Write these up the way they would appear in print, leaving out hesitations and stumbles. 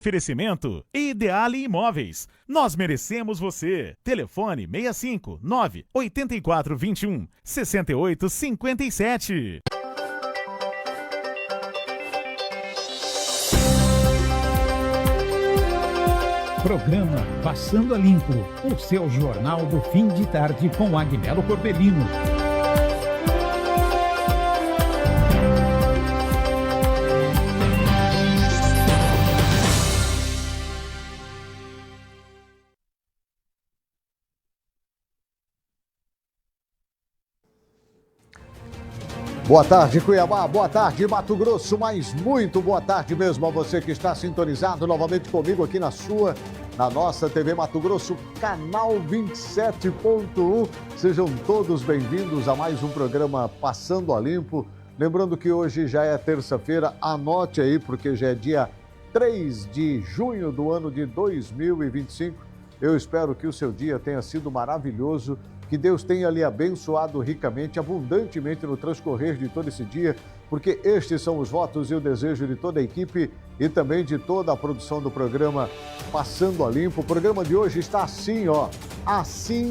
Oferecimento Ideale Imóveis. Nós merecemos você. Telefone 65 98421 6857. Programa Passando a Limpo, o seu jornal do fim de tarde com Agnello Corbellino. Boa tarde, Cuiabá. Boa tarde, Mato Grosso. Mas muito boa tarde mesmo a você que está sintonizado novamente comigo aqui na nossa TV Mato Grosso, canal 27.1. Sejam todos bem-vindos a mais um programa Passando a Limpo. Lembrando que hoje já é terça-feira, anote aí, porque já é dia 3 de junho do ano de 2025. Eu espero que o seu dia tenha sido maravilhoso, que Deus tenha lhe abençoado ricamente, abundantemente no transcorrer de todo esse dia, porque estes são os votos e o desejo de toda a equipe e também de toda a produção do programa Passando a Limpo. O programa de hoje está assim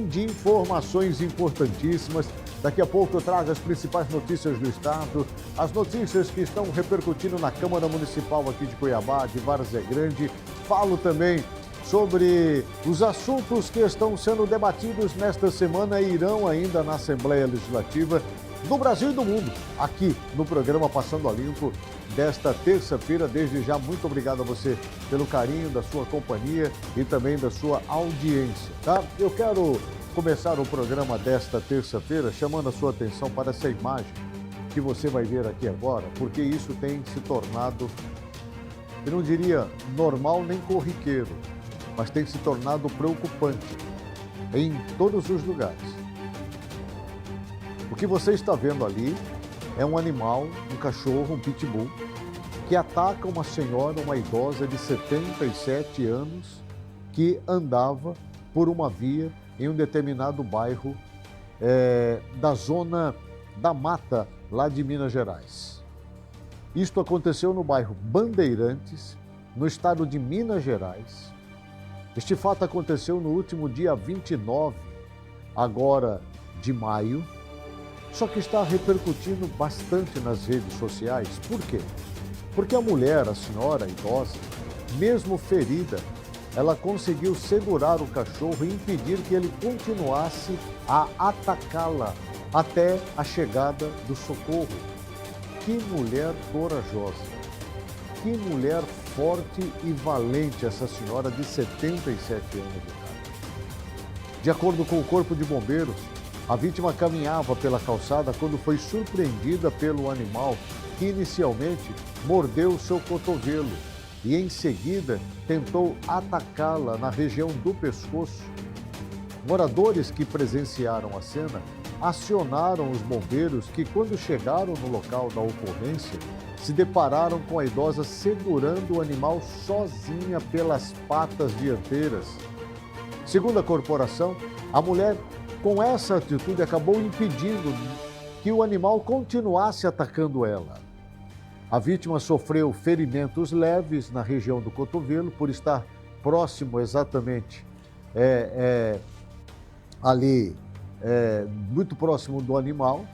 de informações importantíssimas. Daqui a pouco eu trago as principais notícias do estado, as notícias que estão repercutindo na Câmara Municipal aqui de Cuiabá, de Várzea Grande. Falo também sobre os assuntos que estão sendo debatidos nesta semana e irão ainda na Assembleia Legislativa do Brasil e do mundo, aqui no programa Passando a Limpo desta terça-feira. Desde já, muito obrigado a você pelo carinho da sua companhia e também da sua audiência, tá? Eu quero começar o programa desta terça-feira chamando a sua atenção para essa imagem que você vai ver aqui agora, porque isso tem se tornado, eu não diria normal nem corriqueiro, mas tem se tornado preocupante em todos os lugares. O que você está vendo ali é um animal, um cachorro, um pitbull, que ataca uma senhora, uma idosa de 77 anos, que andava por uma via em um determinado bairro da zona da Mata, lá de Minas Gerais. Isto aconteceu no bairro Bandeirantes, no estado de Minas Gerais. Este fato aconteceu no último dia 29, agora de maio, só que está repercutindo bastante nas redes sociais. Por quê? Porque a mulher, a senhora, a idosa, mesmo ferida, ela conseguiu segurar o cachorro e impedir que ele continuasse a atacá-la até a chegada do socorro. Que mulher corajosa! Que mulher forte e valente essa senhora de 77 anos de idade. De acordo com o Corpo de Bombeiros, a vítima caminhava pela calçada quando foi surpreendida pelo animal que inicialmente mordeu seu cotovelo e em seguida tentou atacá-la na região do pescoço. Moradores que presenciaram a cena acionaram os bombeiros que, quando chegaram no local da ocorrência, se depararam com a idosa segurando o animal sozinha pelas patas dianteiras. Segundo a corporação, a mulher, com essa atitude, acabou impedindo que o animal continuasse atacando ela. A vítima sofreu ferimentos leves na região do cotovelo por estar próximo exatamente muito próximo do animal,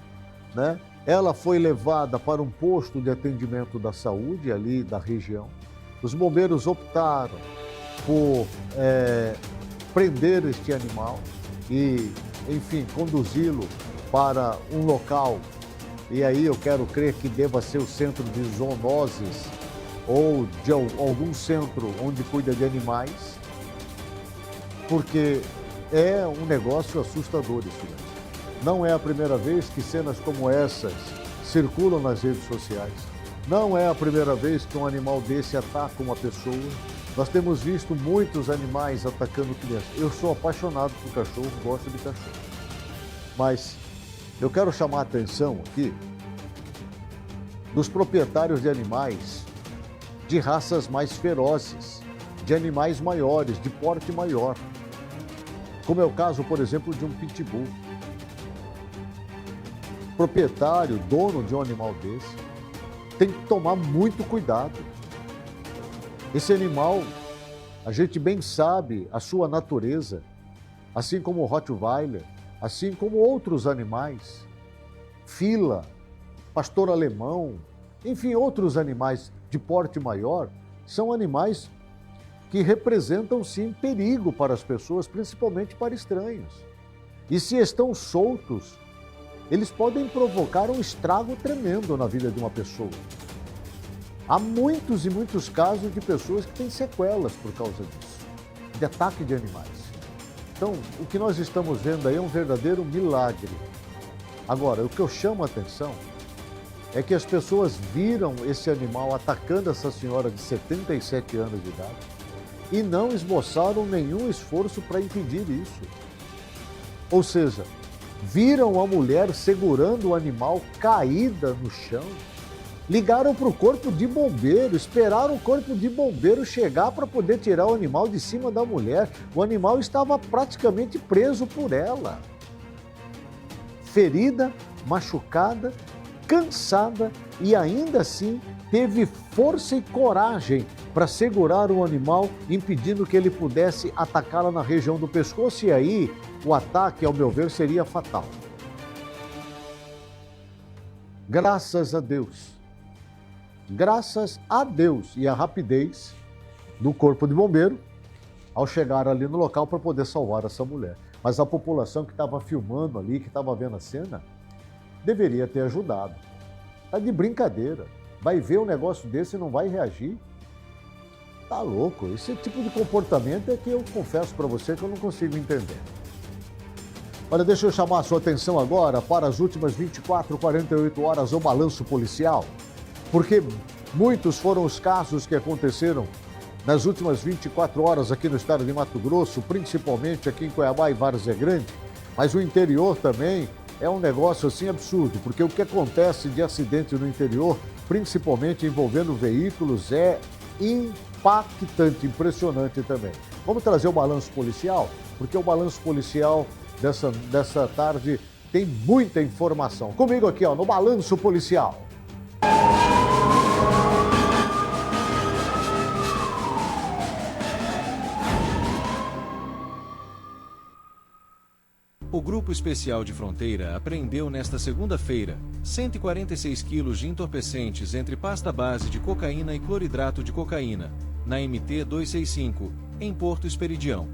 né? Ela foi levada para um posto de atendimento da saúde ali da região. Os bombeiros optaram por prender este animal e, enfim, conduzi-lo para um local. E aí eu quero crer que deva ser o centro de zoonoses ou de algum centro onde cuida de animais, porque é um negócio assustador isso mesmo. Não é a primeira vez que cenas como essas circulam nas redes sociais. Não é a primeira vez que um animal desse ataca uma pessoa. Nós temos visto muitos animais atacando crianças. Eu sou apaixonado por cachorro, gosto de cachorro. Mas eu quero chamar a atenção aqui dos proprietários de animais de raças mais ferozes, de animais maiores, de porte maior. Como é o caso, por exemplo, de um pitbull. Proprietário, dono de um animal desse, tem que tomar muito cuidado. Esse animal, a gente bem sabe a sua natureza, assim como o Rottweiler, assim como outros animais, fila, pastor alemão, enfim, outros animais de porte maior, são animais que representam sim perigo para as pessoas, principalmente para estranhos. E se estão soltos, eles podem provocar um estrago tremendo na vida de uma pessoa. Há muitos e muitos casos de pessoas que têm sequelas por causa disso, de ataque de animais. Então, o que nós estamos vendo aí é um verdadeiro milagre. Agora, o que eu chamo a atenção é que as pessoas viram esse animal atacando essa senhora de 77 anos de idade e não esboçaram nenhum esforço para impedir isso. Ou seja, viram a mulher segurando o animal caída no chão, ligaram para o corpo de bombeiro, esperaram o corpo de bombeiro chegar para poder tirar o animal de cima da mulher. O animal estava praticamente preso por ela. Ferida, machucada, cansada e ainda assim teve força e coragem para segurar o animal, impedindo que ele pudesse atacá-la na região do pescoço, e aí o ataque, ao meu ver, seria fatal. Graças a Deus e a rapidez do corpo de bombeiro ao chegar ali no local para poder salvar essa mulher. Mas a população que estava filmando ali, que estava vendo a cena, deveria ter ajudado. Tá de brincadeira. Vai ver um negócio desse e não vai reagir? Tá louco. Esse tipo de comportamento é que eu confesso para você que eu não consigo entender. Olha, deixa eu chamar a sua atenção agora para as últimas 24, 48 horas do balanço policial, porque muitos foram os casos que aconteceram nas últimas 24 horas aqui no estado de Mato Grosso, principalmente aqui em Cuiabá e Várzea Grande, mas o interior também é um negócio assim absurdo, porque o que acontece de acidente no interior, principalmente envolvendo veículos, é impactante, impressionante também. Vamos trazer o balanço policial, porque o balanço policial dessa tarde tem muita informação. Comigo aqui, no balanço policial. O Grupo Especial de Fronteira apreendeu nesta segunda-feira 146 quilos de entorpecentes entre pasta base de cocaína e cloridrato de cocaína, na MT-265, em Porto Esperidião.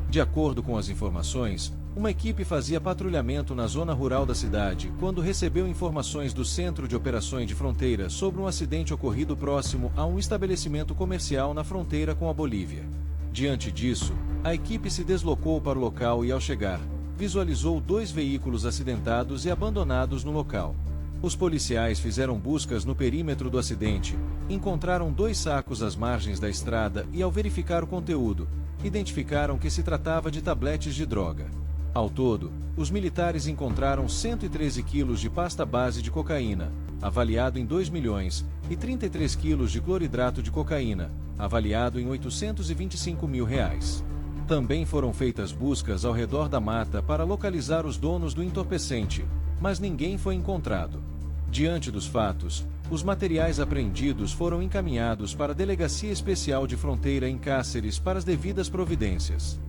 De acordo com as informações, uma equipe fazia patrulhamento na zona rural da cidade quando recebeu informações do Centro de Operações de Fronteira sobre um acidente ocorrido próximo a um estabelecimento comercial na fronteira com a Bolívia. Diante disso, a equipe se deslocou para o local e, ao chegar, visualizou 2 veículos acidentados e abandonados no local. Os policiais fizeram buscas no perímetro do acidente, encontraram 2 sacos às margens da estrada e, ao verificar o conteúdo, identificaram que se tratava de tabletes de droga. Ao todo, os militares encontraram 113 quilos de pasta base de cocaína, avaliado em 2 milhões, e 33 quilos de cloridrato de cocaína, avaliado em R$825 mil. Também foram feitas buscas ao redor da mata para localizar os donos do entorpecente, mas ninguém foi encontrado. Diante dos fatos, os materiais apreendidos foram encaminhados para a Delegacia Especial de Fronteira em Cáceres para as devidas providências.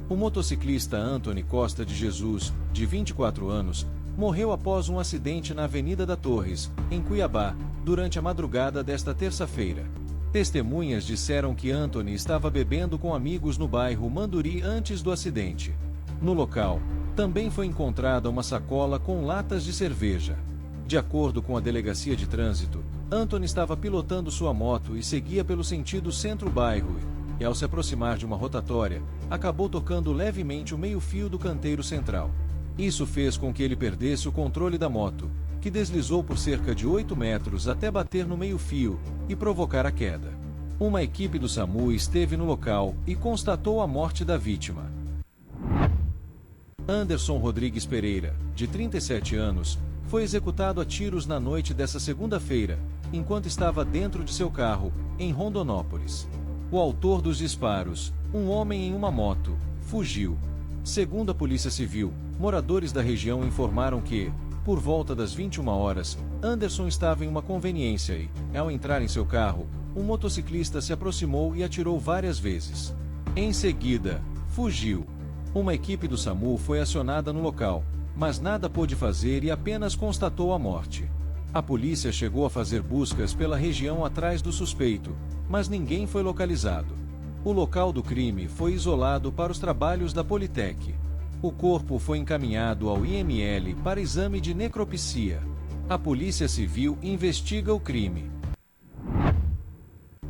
O motociclista Antony Costa de Jesus, de 24 anos, morreu após um acidente na Avenida da Torres, em Cuiabá, durante a madrugada desta terça-feira. Testemunhas disseram que Antony estava bebendo com amigos no bairro Manduri antes do acidente. No local, também foi encontrada uma sacola com latas de cerveja. De acordo com a Delegacia de Trânsito, Antony estava pilotando sua moto e seguia pelo sentido centro-bairro e, ao se aproximar de uma rotatória, acabou tocando levemente o meio-fio do canteiro central. Isso fez com que ele perdesse o controle da moto, que deslizou por cerca de 8 metros até bater no meio-fio e provocar a queda. Uma equipe do SAMU esteve no local e constatou a morte da vítima. Anderson Rodrigues Pereira, de 37 anos, foi executado a tiros na noite dessa segunda-feira, enquanto estava dentro de seu carro, em Rondonópolis. O autor dos disparos, um homem em uma moto, fugiu. Segundo a Polícia Civil, moradores da região informaram que, por volta das 21 horas, Anderson estava em uma conveniência e, ao entrar em seu carro, um motociclista se aproximou e atirou várias vezes. Em seguida, fugiu. Uma equipe do SAMU foi acionada no local, mas nada pôde fazer e apenas constatou a morte. A polícia chegou a fazer buscas pela região atrás do suspeito, mas ninguém foi localizado. O local do crime foi isolado para os trabalhos da Politec. O corpo foi encaminhado ao IML para exame de necropsia. A Polícia Civil investiga o crime.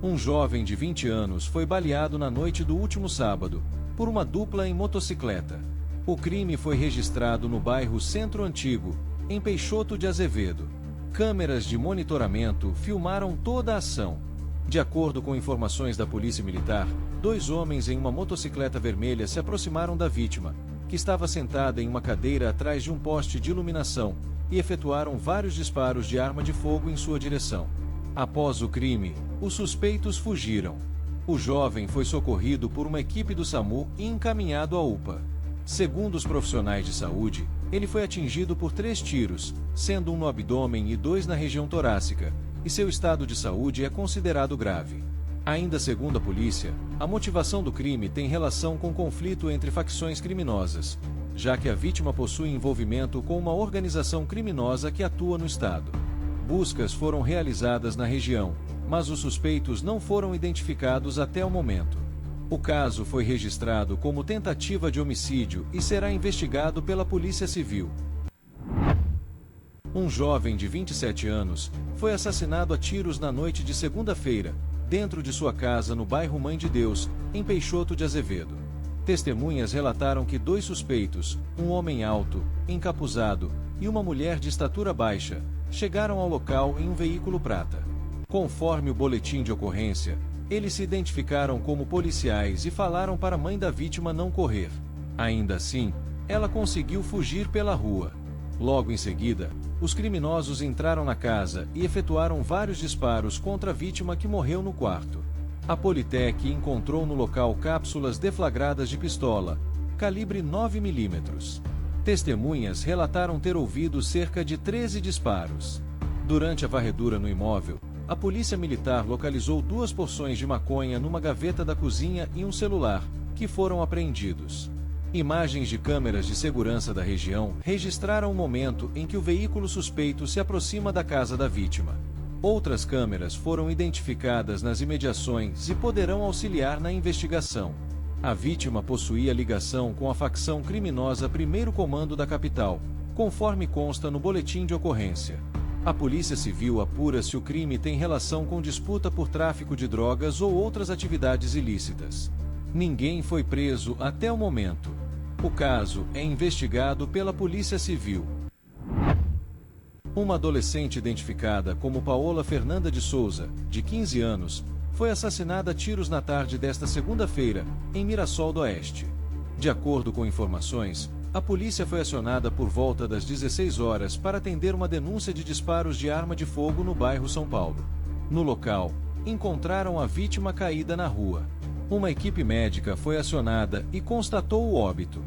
Um jovem de 20 anos foi baleado na noite do último sábado, por uma dupla em motocicleta. O crime foi registrado no bairro Centro Antigo, em Peixoto de Azevedo. Câmeras de monitoramento filmaram toda a ação. De acordo com informações da Polícia Militar, 2 homens em uma motocicleta vermelha se aproximaram da vítima, que estava sentada em uma cadeira atrás de um poste de iluminação, e efetuaram vários disparos de arma de fogo em sua direção. Após o crime, os suspeitos fugiram. O jovem foi socorrido por uma equipe do SAMU e encaminhado à UPA. Segundo os profissionais de saúde, ele foi atingido por 3 tiros, sendo um no abdômen e 2 na região torácica, e seu estado de saúde é considerado grave. Ainda segundo a polícia, a motivação do crime tem relação com conflito entre facções criminosas, já que a vítima possui envolvimento com uma organização criminosa que atua no estado. Buscas foram realizadas na região, mas os suspeitos não foram identificados até o momento. O caso foi registrado como tentativa de homicídio e será investigado pela Polícia Civil. Um jovem de 27 anos foi assassinado a tiros na noite de segunda-feira, dentro de sua casa no bairro Mãe de Deus, em Peixoto de Azevedo. Testemunhas relataram que 2 suspeitos, um homem alto, encapuzado, e uma mulher de estatura baixa, chegaram ao local em um veículo prata. Conforme o boletim de ocorrência, eles se identificaram como policiais e falaram para a mãe da vítima não correr. Ainda assim, ela conseguiu fugir pela rua. Logo em seguida, os criminosos entraram na casa e efetuaram vários disparos contra a vítima que morreu no quarto. A Politec encontrou no local cápsulas deflagradas de pistola, calibre 9 mm. Testemunhas relataram ter ouvido cerca de 13 disparos. Durante a varredura no imóvel, a Polícia Militar localizou 2 porções de maconha numa gaveta da cozinha e um celular, que foram apreendidos. Imagens de câmeras de segurança da região registraram o momento em que o veículo suspeito se aproxima da casa da vítima. Outras câmeras foram identificadas nas imediações e poderão auxiliar na investigação. A vítima possuía ligação com a facção criminosa Primeiro Comando da capital, conforme consta no boletim de ocorrência. A Polícia Civil apura se o crime tem relação com disputa por tráfico de drogas ou outras atividades ilícitas. Ninguém foi preso até o momento. O caso é investigado pela Polícia Civil. Uma adolescente identificada como Paola Fernanda de Souza, de 15 anos, foi assassinada a tiros na tarde desta segunda-feira, em Mirassol do Oeste. De acordo com informações, a polícia foi acionada por volta das 16 horas para atender uma denúncia de disparos de arma de fogo no bairro São Paulo. No local, encontraram a vítima caída na rua. Uma equipe médica foi acionada e constatou o óbito.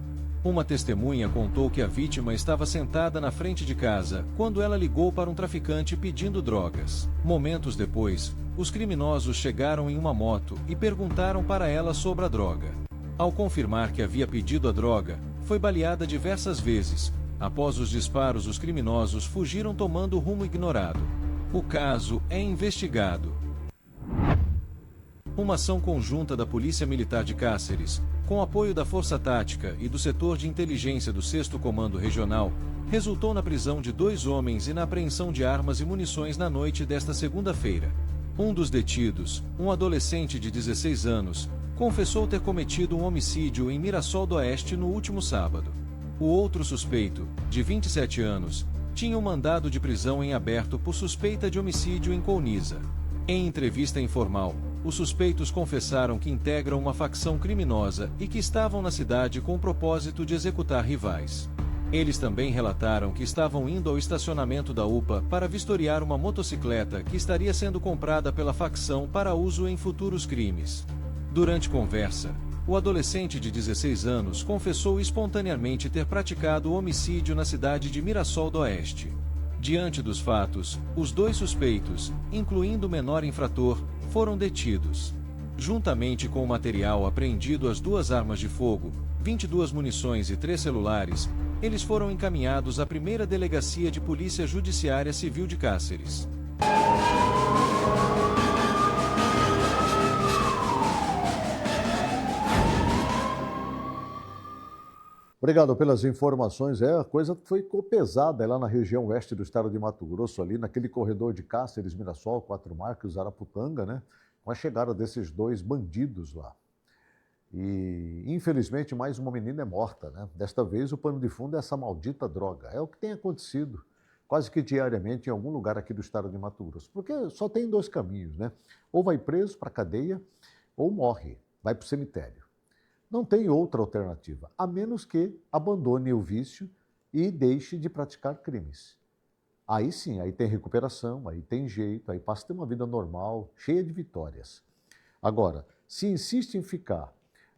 Uma testemunha contou que a vítima estava sentada na frente de casa quando ela ligou para um traficante pedindo drogas. Momentos depois, os criminosos chegaram em uma moto e perguntaram para ela sobre a droga. Ao confirmar que havia pedido a droga, foi baleada diversas vezes. Após os disparos, os criminosos fugiram tomando rumo ignorado. O caso é investigado. Uma ação conjunta da Polícia Militar de Cáceres, com apoio da Força Tática e do setor de inteligência do 6º Comando Regional, resultou na prisão de 2 homens e na apreensão de armas e munições na noite desta segunda-feira. Um dos detidos, um adolescente de 16 anos, confessou ter cometido um homicídio em Mirassol do Oeste no último sábado. O outro suspeito, de 27 anos, tinha um mandado de prisão em aberto por suspeita de homicídio em Colniza. Em entrevista informal, os suspeitos confessaram que integram uma facção criminosa e que estavam na cidade com o propósito de executar rivais. Eles também relataram que estavam indo ao estacionamento da UPA para vistoriar uma motocicleta que estaria sendo comprada pela facção para uso em futuros crimes. Durante conversa, o adolescente de 16 anos confessou espontaneamente ter praticado o homicídio na cidade de Mirassol do Oeste. Diante dos fatos, os 2 suspeitos, incluindo o menor infrator, foram detidos. Juntamente com o material apreendido, as 2 armas de fogo, 22 munições e 3 celulares, eles foram encaminhados à primeira Delegacia de Polícia Judiciária Civil de Cáceres. Obrigado pelas informações. A coisa ficou pesada lá na região oeste do estado de Mato Grosso, ali naquele corredor de Cáceres, Mirassol, Quatro Marcos, Araputanga, né? Com a chegada desses 2 bandidos lá. E, infelizmente, mais uma menina é morta, né? Desta vez, o pano de fundo é essa maldita droga. É o que tem acontecido quase que diariamente em algum lugar aqui do estado de Mato Grosso. Porque só tem 2 caminhos, né? Ou vai preso para a cadeia, ou morre, vai para o cemitério. Não tem outra alternativa, a menos que abandone o vício e deixe de praticar crimes. Aí sim, aí tem recuperação, aí tem jeito, aí passa a ter uma vida normal, cheia de vitórias. Agora, se insiste em ficar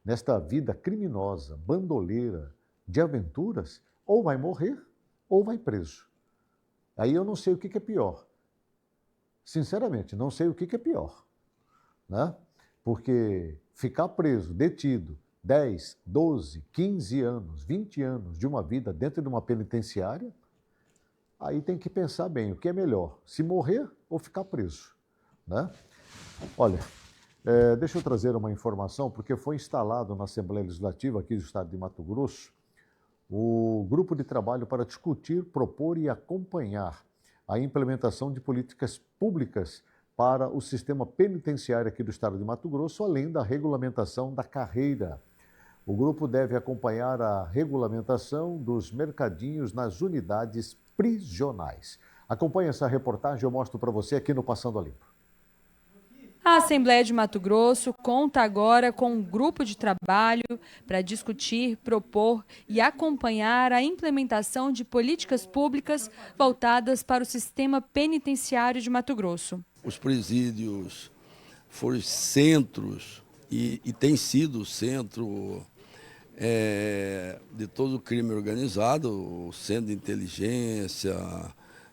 nesta vida criminosa, bandoleira, de aventuras, ou vai morrer ou vai preso. Aí eu não sei o que é pior. Sinceramente, não sei o que é pior, né? Porque ficar preso, detido, 10, 12, 15 anos, 20 anos de uma vida dentro de uma penitenciária, aí tem que pensar bem o que é melhor, se morrer ou ficar preso, né? Olha, deixa eu trazer uma informação, porque foi instalado na Assembleia Legislativa aqui do estado de Mato Grosso o grupo de trabalho para discutir, propor e acompanhar a implementação de políticas públicas para o sistema penitenciário aqui do estado de Mato Grosso, além da regulamentação da carreira. O grupo deve acompanhar a regulamentação dos mercadinhos nas unidades prisionais. Acompanhe essa reportagem, eu mostro para você aqui no Passando a Limpo. A Assembleia de Mato Grosso conta agora com um grupo de trabalho para discutir, propor e acompanhar a implementação de políticas públicas voltadas para o sistema penitenciário de Mato Grosso. Os presídios foram centros e tem sido o centro de todo o crime organizado, o centro de inteligência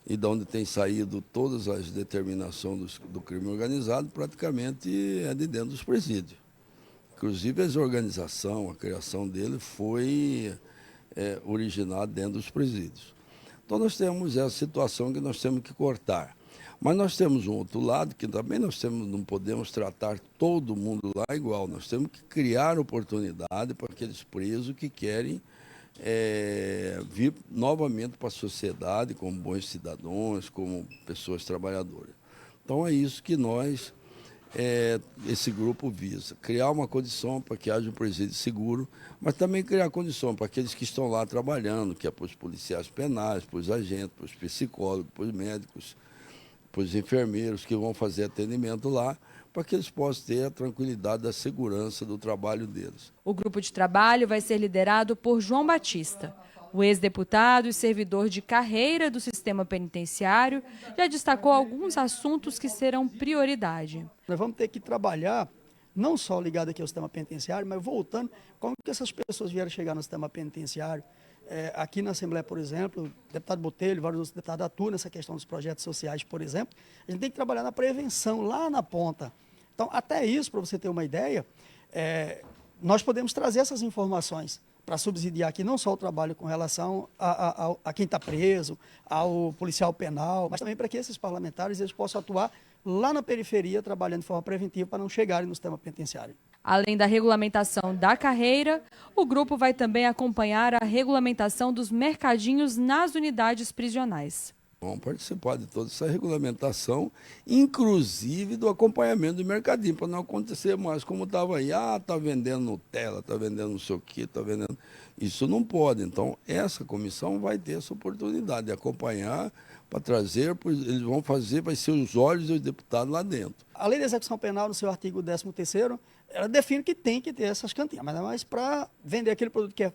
e de onde tem saído todas as determinações do crime organizado, praticamente é de dentro dos presídios. Inclusive a organização, a criação dele foi originada dentro dos presídios. Então nós temos essa situação que nós temos que cortar. Mas nós temos um outro lado que também não podemos tratar todo mundo lá igual. Nós temos que criar oportunidade para aqueles presos que querem vir novamente para a sociedade como bons cidadãos, como pessoas trabalhadoras. Então é isso que nós, esse grupo visa, criar uma condição para que haja um presídio seguro, mas também criar condição para aqueles que estão lá trabalhando, que é para os policiais penais, para os agentes, para os psicólogos, para os médicos, para os enfermeiros que vão fazer atendimento lá, para que eles possam ter a tranquilidade da segurança do trabalho deles. O grupo de trabalho vai ser liderado por João Batista. O ex-deputado e servidor de carreira do sistema penitenciário já destacou alguns assuntos que serão prioridade. Nós vamos ter que trabalhar, não só ligado aqui ao sistema penitenciário, mas voltando, como que essas pessoas vieram chegar no sistema penitenciário. Aqui na Assembleia, por exemplo, o deputado Botelho, vários outros deputados atuam nessa questão dos projetos sociais, por exemplo. A gente tem que trabalhar na prevenção, lá na ponta. Então, até isso, para você ter uma ideia, nós podemos trazer essas informações para subsidiar aqui não só o trabalho com relação a quem está preso, ao policial penal, mas também para que esses parlamentares eles possam atuar lá na periferia, trabalhando de forma preventiva para não chegarem no sistema penitenciário. Além da regulamentação da carreira, o grupo vai também acompanhar a regulamentação dos mercadinhos nas unidades prisionais. Vamos participar de toda essa regulamentação, inclusive do acompanhamento do mercadinho, para não acontecer mais como estava aí. Está vendendo Nutella, está vendendo não sei o quê, está vendendo... Isso não pode. Então, essa comissão vai ter essa oportunidade de acompanhar, para trazer, eles vão fazer, vai ser os olhos dos deputados lá dentro. A Lei de Execução Penal, no seu artigo 13º, ela define que tem que ter essas cantinas, mas é mais para vender aquele produto que é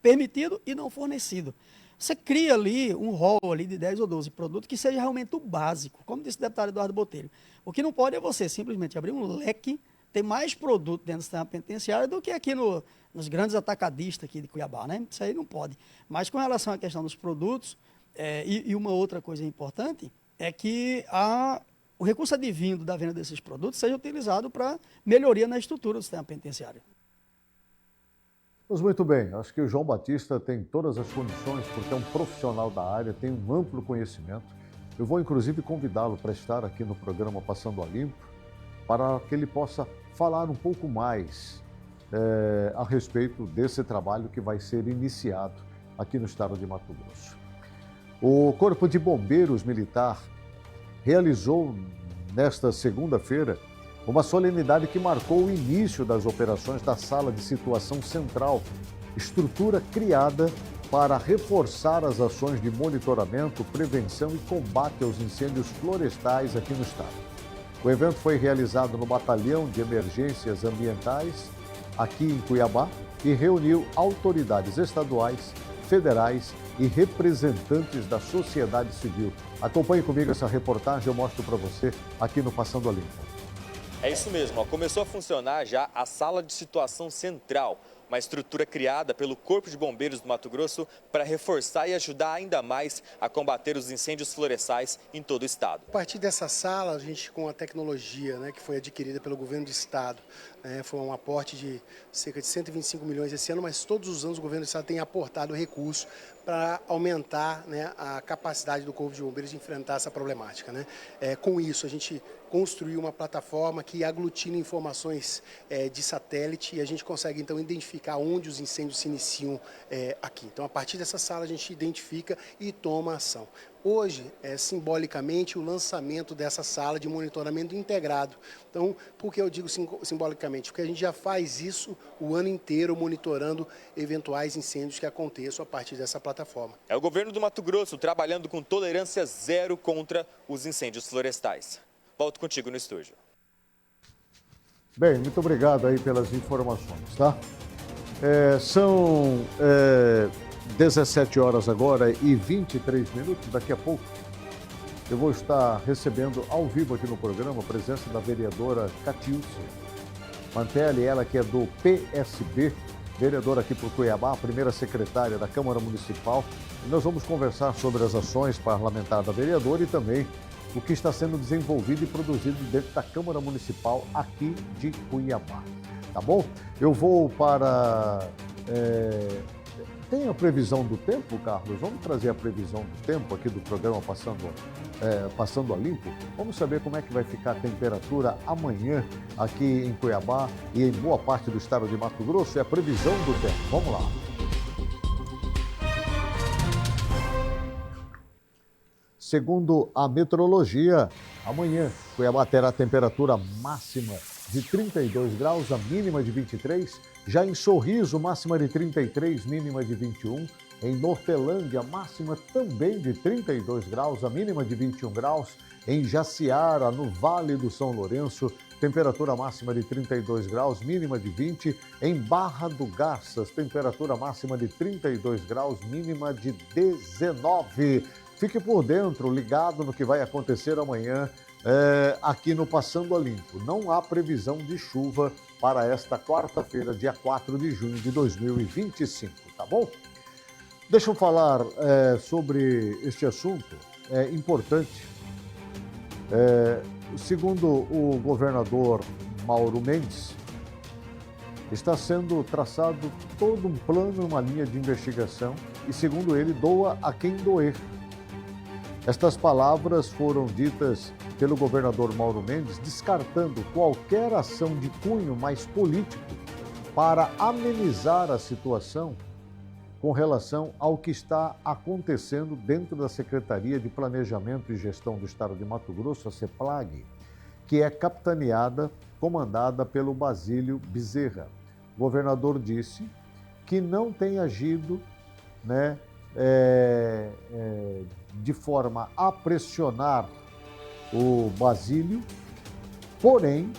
permitido e não fornecido. Você cria ali um rol ali de 10 ou 12 produtos que seja realmente o básico, como disse o deputado Eduardo Botelho. O que não pode é você simplesmente abrir um leque, ter mais produto dentro do sistema penitenciário do que aqui nos grandes atacadistas aqui de Cuiabá, né? Isso aí não pode. Mas com relação à questão dos produtos, e uma outra coisa importante é que há o recurso advindo da venda desses produtos seja utilizado para melhoria na estrutura do sistema penitenciário. Pois muito bem, acho que o João Batista tem todas as condições, porque é um profissional da área, tem um amplo conhecimento. Eu vou inclusive convidá-lo para estar aqui no programa Passando a Limpo, para que ele possa falar um pouco mais a respeito desse trabalho que vai ser iniciado aqui no estado de Mato Grosso. O Corpo de Bombeiros Militar realizou nesta segunda-feira uma solenidade que marcou o início das operações da Sala de Situação Central, estrutura criada para reforçar as ações de monitoramento, prevenção e combate aos incêndios florestais aqui no estado. O evento foi realizado no Batalhão de Emergências Ambientais, aqui em Cuiabá, e reuniu autoridades estaduais, federais e representantes da sociedade civil. Acompanhe comigo essa reportagem, eu mostro para você aqui no Passando a Limpo. É isso mesmo, começou a funcionar já a Sala de Situação Central, uma estrutura criada pelo Corpo de Bombeiros do Mato Grosso para reforçar e ajudar ainda mais a combater os incêndios florestais em todo o estado. A partir dessa sala, a gente com a tecnologia que foi adquirida pelo governo do estado, foi um aporte de cerca de 125 milhões esse ano, mas todos os anos o governo do estado tem aportado recursos para aumentar a capacidade do Corpo de Bombeiros de enfrentar essa problemática. Com isso, a gente construiu uma plataforma que aglutina informações de satélite e a gente consegue então identificar onde os incêndios se iniciam aqui. Então, a partir dessa sala, a gente identifica e toma ação. Hoje, simbolicamente, o lançamento dessa sala de monitoramento integrado. Então, por que eu digo simbolicamente? Porque a gente já faz isso o ano inteiro, monitorando eventuais incêndios que aconteçam a partir dessa plataforma. É o governo do Mato Grosso trabalhando com tolerância zero contra os incêndios florestais. Volto contigo no estúdio. Bem, muito obrigado aí pelas informações, tá? São 17 horas agora e 23 minutos. Daqui a pouco eu vou estar recebendo ao vivo aqui no programa a presença da vereadora Catiúcia Mantelli, ela que é do PSB, vereadora aqui por Cuiabá, a primeira secretária da Câmara Municipal. E nós vamos conversar sobre as ações parlamentares da vereadora e também o que está sendo desenvolvido e produzido dentro da Câmara Municipal aqui de Cuiabá. Tá bom? Eu vou para... Tem a previsão do tempo, Carlos? Vamos trazer a previsão do tempo aqui do programa Passando a Limpo. Vamos saber como é que vai ficar a temperatura amanhã aqui em Cuiabá e em boa parte do estado de Mato Grosso. É a previsão do tempo. Vamos lá. Segundo a meteorologia, amanhã Cuiabá terá temperatura máxima de 32 graus, a mínima de 23. Já em Sorriso, máxima de 33, mínima de 21. Em Nortelândia, máxima também de 32 graus, a mínima de 21 graus. Em Jaciara, no Vale do São Lourenço, temperatura máxima de 32 graus, mínima de 20. Em Barra do Garças, temperatura máxima de 32 graus, mínima de 19. Fique por dentro, ligado no que vai acontecer amanhã aqui no Passando a Limpo. Não há previsão de chuva para esta quarta-feira, dia 4 de junho de 2025, tá bom? Deixa eu falar sobre este assunto, é importante. Segundo o governador Mauro Mendes, está sendo traçado todo um plano, uma linha de investigação e, segundo ele, doa a quem doer. Estas palavras foram ditas pelo governador Mauro Mendes, descartando qualquer ação de cunho mais político para amenizar a situação com relação ao que está acontecendo dentro da Secretaria de Planejamento e Gestão do Estado de Mato Grosso, a CEPLAG, que é capitaneada, comandada pelo Basílio Bezerra. O governador disse que não tem agido, de forma a pressionar o Basílio, porém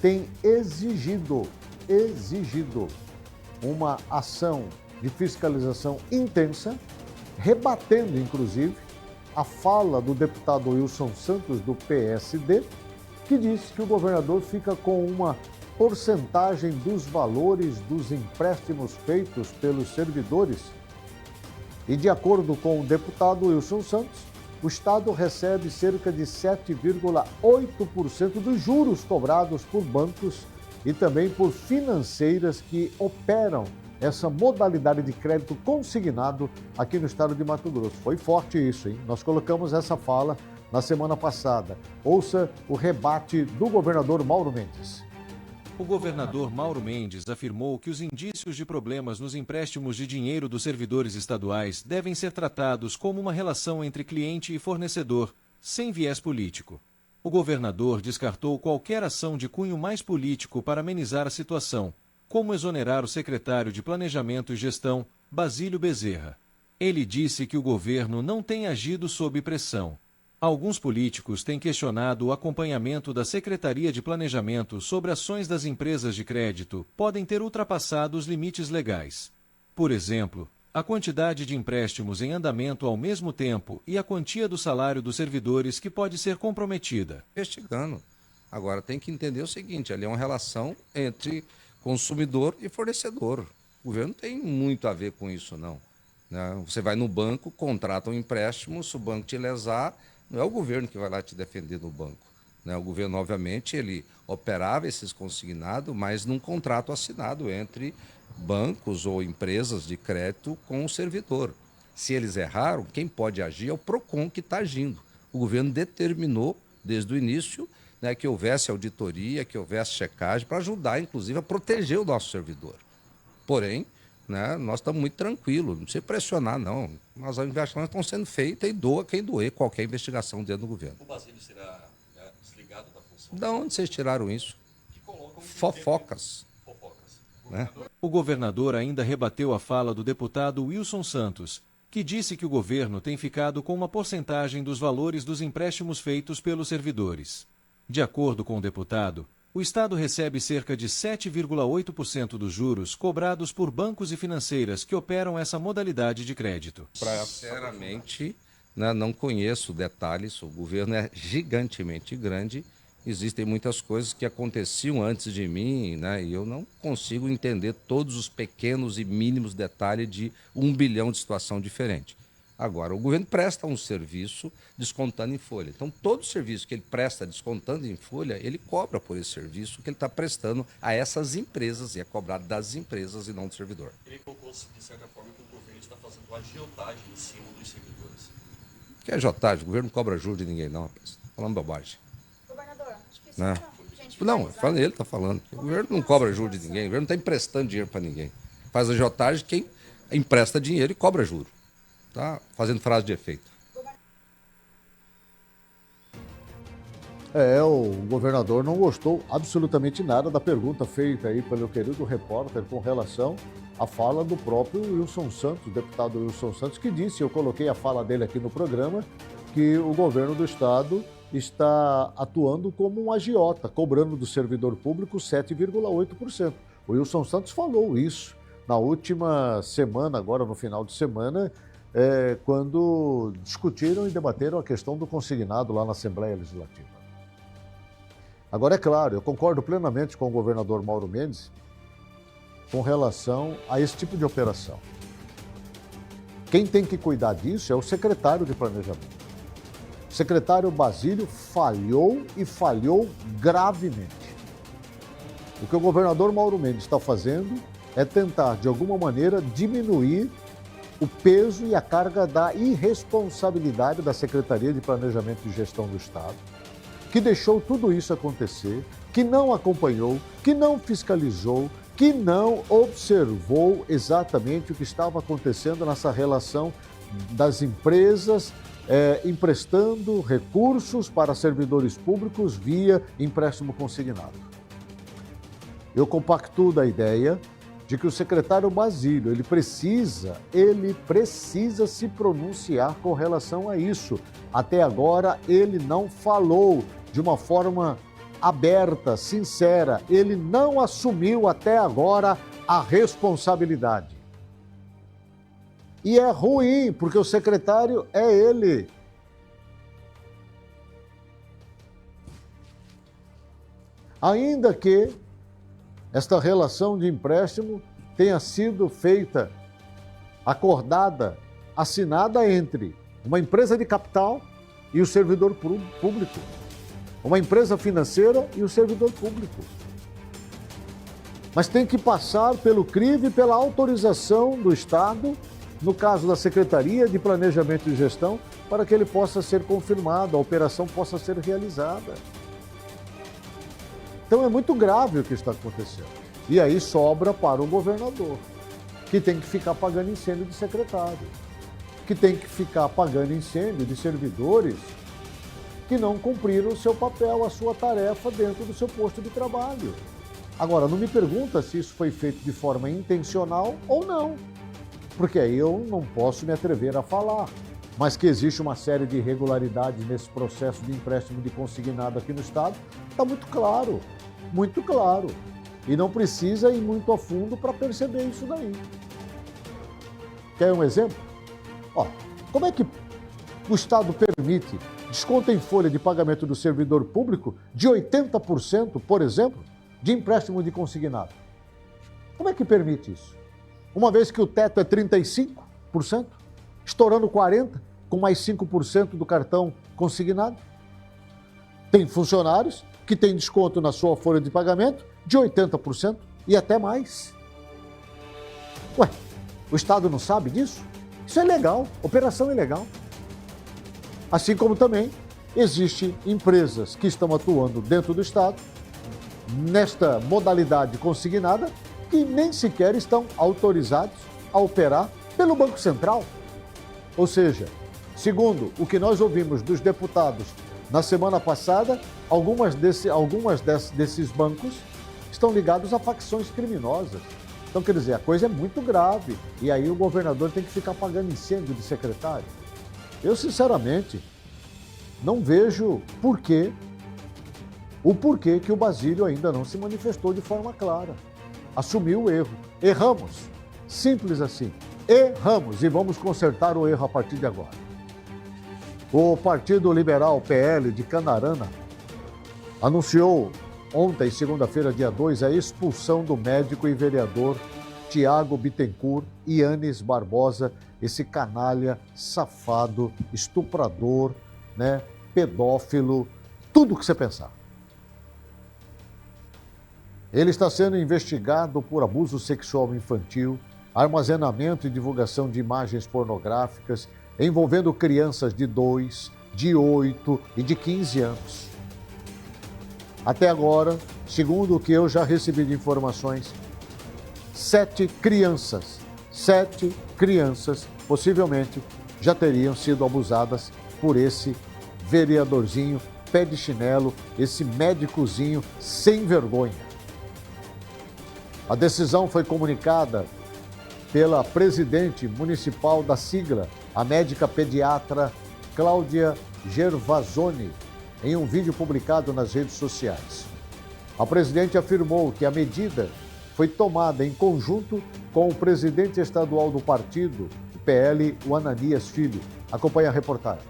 tem exigido uma ação de fiscalização intensa, rebatendo inclusive a fala do deputado Wilson Santos do PSD, que disse que o governador fica com uma porcentagem dos valores dos empréstimos feitos pelos servidores. E de acordo com o deputado Wilson Santos, o Estado recebe cerca de 7,8% dos juros cobrados por bancos e também por financeiras que operam essa modalidade de crédito consignado aqui no estado de Mato Grosso. Foi forte isso, hein? Nós colocamos essa fala na semana passada. Ouça o rebate do governador Mauro Mendes. O governador Mauro Mendes afirmou que os indícios de problemas nos empréstimos de dinheiro dos servidores estaduais devem ser tratados como uma relação entre cliente e fornecedor, sem viés político. O governador descartou qualquer ação de cunho mais político para amenizar a situação, como exonerar o secretário de Planejamento e Gestão, Basílio Bezerra. Ele disse que o governo não tem agido sob pressão. Alguns políticos têm questionado o acompanhamento da Secretaria de Planejamento sobre ações das empresas de crédito podem ter ultrapassado os limites legais. Por exemplo, a quantidade de empréstimos em andamento ao mesmo tempo e a quantia do salário dos servidores que pode ser comprometida. Investigando. Agora tem que entender o seguinte, ali é uma relação entre consumidor e fornecedor. O governo não tem muito a ver com isso, não. Você vai no banco, contrata um empréstimo, se o banco te lesar, não é o governo que vai lá te defender no banco. O governo, obviamente, ele operava esses consignados, mas num contrato assinado entre bancos ou empresas de crédito com o servidor. Se eles erraram, quem pode agir é o PROCON que está agindo. O governo determinou, desde o início, que houvesse auditoria, que houvesse checagem, para ajudar, inclusive, a proteger o nosso servidor. Porém, nós estamos muito tranquilos, não precisa pressionar, não. As investigações estão sendo feitas e doa quem doer qualquer investigação dentro do governo. O Basílio será desligado da função? De onde vocês tiraram isso? Fofocas. O governador ainda rebateu a fala do deputado Wilson Santos, que disse que o governo tem ficado com uma porcentagem dos valores dos empréstimos feitos pelos servidores. De acordo com o deputado, o Estado recebe cerca de 7,8% dos juros cobrados por bancos e financeiras que operam essa modalidade de crédito. Sinceramente, não conheço detalhes, o governo é gigantemente grande, existem muitas coisas que aconteciam antes de mim, e eu não consigo entender todos os pequenos e mínimos detalhes de 1 bilhão de situação diferente. Agora, o governo presta um serviço descontando em folha. Então, todo serviço que ele presta descontando em folha, ele cobra por esse serviço que ele está prestando a essas empresas, e é cobrado das empresas e não do servidor. Ele colocou, de certa forma, que o governo está fazendo agiotagem em cima dos servidores. Que agiotagem? O governo não cobra juros de ninguém, não, rapaz. Está falando bobagem. Governador, acho que isso Não, ele está falando. O governo não cobra juros de ninguém, o governo não está emprestando dinheiro para ninguém. Faz agiotagem quem empresta dinheiro e cobra juros. Tá fazendo frase de efeito. O governador não gostou absolutamente nada da pergunta feita aí pelo querido repórter com relação à fala do próprio Wilson Santos, deputado Wilson Santos, que disse, eu coloquei a fala dele aqui no programa, que o governo do estado está atuando como um agiota, cobrando do servidor público 7,8%. O Wilson Santos falou isso na última semana, agora no final de semana, quando discutiram e debateram a questão do consignado lá na Assembleia Legislativa. Agora, é claro, eu concordo plenamente com o governador Mauro Mendes com relação a esse tipo de operação. Quem tem que cuidar disso é o secretário de Planejamento. O secretário Basílio falhou e falhou gravemente. O que o governador Mauro Mendes está fazendo é tentar, de alguma maneira, diminuir o peso e a carga da irresponsabilidade da Secretaria de Planejamento e Gestão do Estado, que deixou tudo isso acontecer, que não acompanhou, que não fiscalizou, que não observou exatamente o que estava acontecendo nessa relação das empresas emprestando recursos para servidores públicos via empréstimo consignado. Eu compactuo da ideia de que o secretário Basílio, ele precisa se pronunciar com relação a isso. Até agora, ele não falou de uma forma aberta, sincera. Ele não assumiu até agora a responsabilidade. E é ruim, porque o secretário é ele. Ainda que esta relação de empréstimo tenha sido feita, acordada, assinada entre uma empresa de capital e o servidor público. Uma empresa financeira e o servidor público. Mas tem que passar pelo crivo e pela autorização do Estado, no caso da Secretaria de Planejamento e Gestão, para que ele possa ser confirmado, a operação possa ser realizada. Então é muito grave o que está acontecendo. E aí sobra para o governador, que tem que ficar pagando incêndio de secretário, que tem que ficar pagando incêndio de servidores que não cumpriram o seu papel, a sua tarefa dentro do seu posto de trabalho. Agora, não me pergunta se isso foi feito de forma intencional ou não, porque aí eu não posso me atrever a falar. Mas que existe uma série de irregularidades nesse processo de empréstimo de consignado aqui no Estado, está muito claro, muito claro. E não precisa ir muito a fundo para perceber isso daí. Quer um exemplo? Ó, como é que o Estado permite desconto em folha de pagamento do servidor público de 80%, por exemplo, de empréstimo de consignado? Como é que permite isso? Uma vez que o teto é 35%, estourando 40%, com mais 5% do cartão consignado. Tem funcionários que têm desconto na sua folha de pagamento de 80% e até mais. Ué, o Estado não sabe disso? Isso é legal, operação é legal. Assim como também existem empresas que estão atuando dentro do Estado, nesta modalidade consignada, que nem sequer estão autorizados a operar pelo Banco Central. Ou seja, segundo o que nós ouvimos dos deputados na semana passada, algumas desses bancos estão ligados a facções criminosas. Então, quer dizer, a coisa é muito grave. E aí o governador tem que ficar pagando incêndio de secretário. Eu, sinceramente, não vejo o porquê que o Basílio ainda não se manifestou de forma clara. Assumiu o erro. Erramos. Simples assim. Erramos e vamos consertar o erro a partir de agora. O Partido Liberal PL de Canarana anunciou ontem, segunda-feira, dia 2, a expulsão do médico e vereador Tiago Bittencourt e Yanis Barbosa, esse canalha, safado, estuprador, pedófilo, tudo o que você pensar. Ele está sendo investigado por abuso sexual infantil, armazenamento e divulgação de imagens pornográficas envolvendo crianças de 2, de 8 e de 15 anos. Até agora, segundo o que eu já recebi de informações, 7 crianças, possivelmente, já teriam sido abusadas por esse vereadorzinho, pé de chinelo, esse médicozinho sem vergonha. A decisão foi comunicada pela presidente municipal da sigla, a médica pediatra Cláudia Gervasoni, em um vídeo publicado nas redes sociais. A presidente afirmou que a medida foi tomada em conjunto com o presidente estadual do partido, o PL, o Ananias Filho. Acompanhe a reportagem.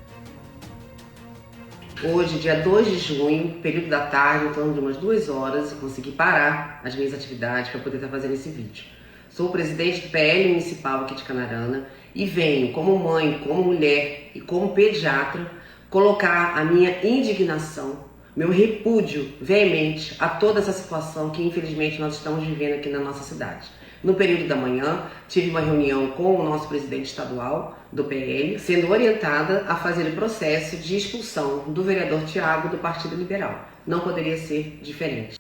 Hoje, dia 2 de junho, período da tarde, em torno de umas 2 horas, eu consegui parar as minhas atividades para poder estar fazendo esse vídeo. Sou o presidente do PL municipal aqui de Canarana e venho, como mãe, como mulher e como pediatra, colocar a minha indignação, meu repúdio veemente a toda essa situação que infelizmente nós estamos vivendo aqui na nossa cidade. No período da manhã, tive uma reunião com o nosso presidente estadual do PL, sendo orientada a fazer o processo de expulsão do vereador Tiago do Partido Liberal. Não poderia ser diferente.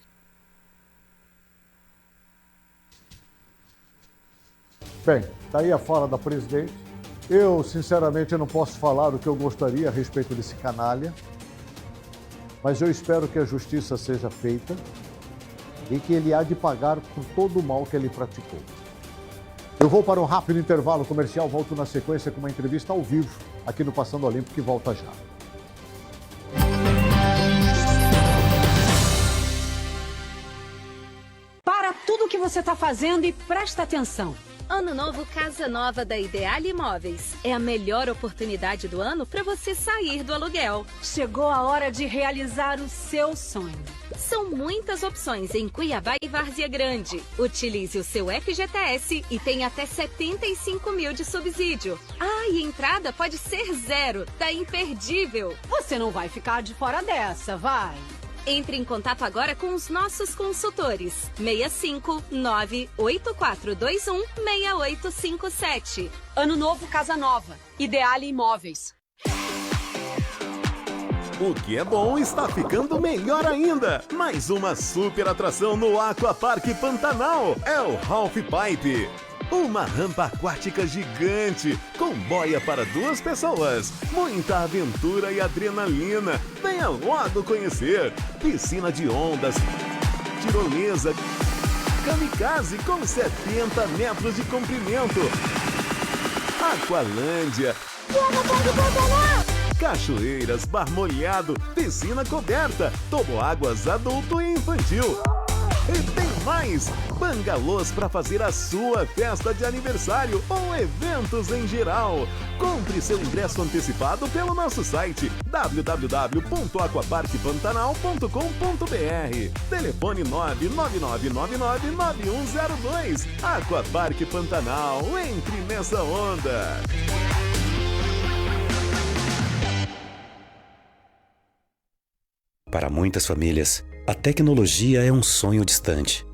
Bem, está aí a fala da presidente. Eu, sinceramente, não posso falar o que eu gostaria a respeito desse canalha, mas eu espero que a justiça seja feita e que ele há de pagar por todo o mal que ele praticou. Eu vou para um rápido intervalo comercial, volto na sequência com uma entrevista ao vivo aqui no Passando a Limpo, que volta já. Para tudo o que você está fazendo e presta atenção. Ano novo Casa Nova da Ideale Imóveis. É a melhor oportunidade do ano para você sair do aluguel. Chegou a hora de realizar o seu sonho. São muitas opções em Cuiabá e Várzea Grande. Utilize o seu FGTS e tem até 75 mil de subsídio. Ah, e entrada pode ser 0. Tá imperdível. Você não vai ficar de fora dessa, vai. Entre em contato agora com os nossos consultores. 65-98421-6857. Ano novo, casa nova. Ideale Imóveis. O que é bom está ficando melhor ainda. Mais uma super atração no Aquapark Pantanal. É o Half Pipe. Uma rampa aquática gigante, com boia para 2 pessoas. Muita aventura e adrenalina. Venha logo conhecer. Piscina de ondas, tirolesa, kamikaze com 70 metros de comprimento. Aqualândia. Cachoeiras, bar molhado, piscina coberta, toboáguas adulto e infantil. E tem mais! Bangalôs para fazer a sua festa de aniversário ou eventos em geral. Compre seu ingresso antecipado pelo nosso site www.aquaparkpantanal.com.br. Telefone 999999102. Aquapark Pantanal, entre nessa onda! Para muitas famílias, a tecnologia é um sonho distante.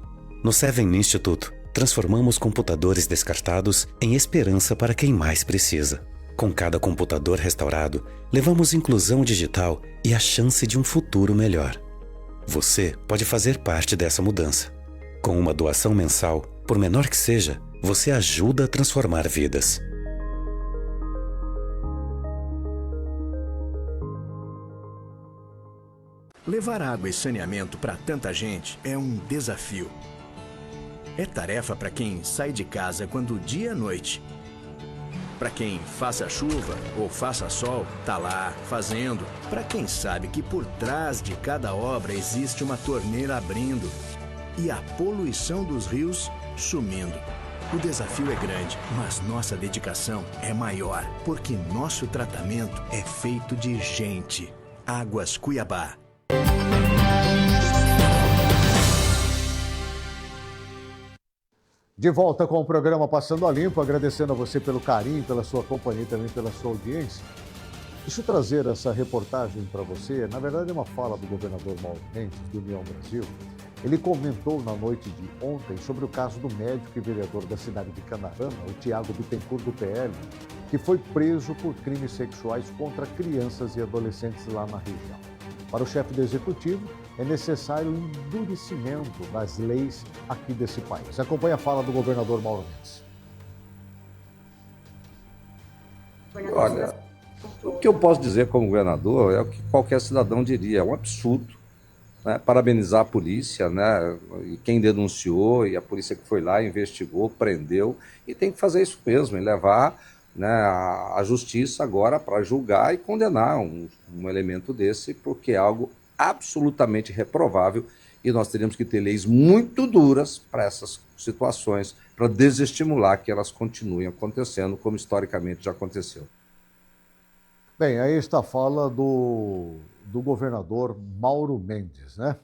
No Seven Institute, transformamos computadores descartados em esperança para quem mais precisa. Com cada computador restaurado, levamos inclusão digital e a chance de um futuro melhor. Você pode fazer parte dessa mudança. Com uma doação mensal, por menor que seja, você ajuda a transformar vidas. Levar água e saneamento para tanta gente é um desafio. É tarefa para quem sai de casa quando o dia é noite. Para quem faça chuva ou faça sol, tá lá fazendo. Para quem sabe que por trás de cada obra existe uma torneira abrindo e a poluição dos rios sumindo. O desafio é grande, mas nossa dedicação é maior, porque nosso tratamento é feito de gente. Águas Cuiabá. De volta com o programa Passando a Limpo, agradecendo a você pelo carinho, pela sua companhia e também pela sua audiência. Deixa eu trazer essa reportagem para você. Na verdade, é uma fala do governador Mauro Mendes, do União Brasil. Ele comentou na noite de ontem sobre o caso do médico e vereador da cidade de Canarana, o Tiago Bittencourt, do PL, que foi preso por crimes sexuais contra crianças e adolescentes lá na região. Para o chefe do executivo, é necessário um endurecimento das leis aqui desse país. Acompanhe a fala do governador Mauro Mendes. Olha, o que eu posso dizer como governador é o que qualquer cidadão diria, é um absurdo, né? Parabenizar a polícia, né? E quem denunciou, e a polícia que foi lá, investigou, prendeu, e tem que fazer isso mesmo, e levar, né, a justiça agora para julgar e condenar um elemento desse, porque é algo absolutamente reprovável e nós teríamos que ter leis muito duras para essas situações, para desestimular que elas continuem acontecendo como historicamente já aconteceu. Bem, aí está a fala do governador Mauro Mendes, né?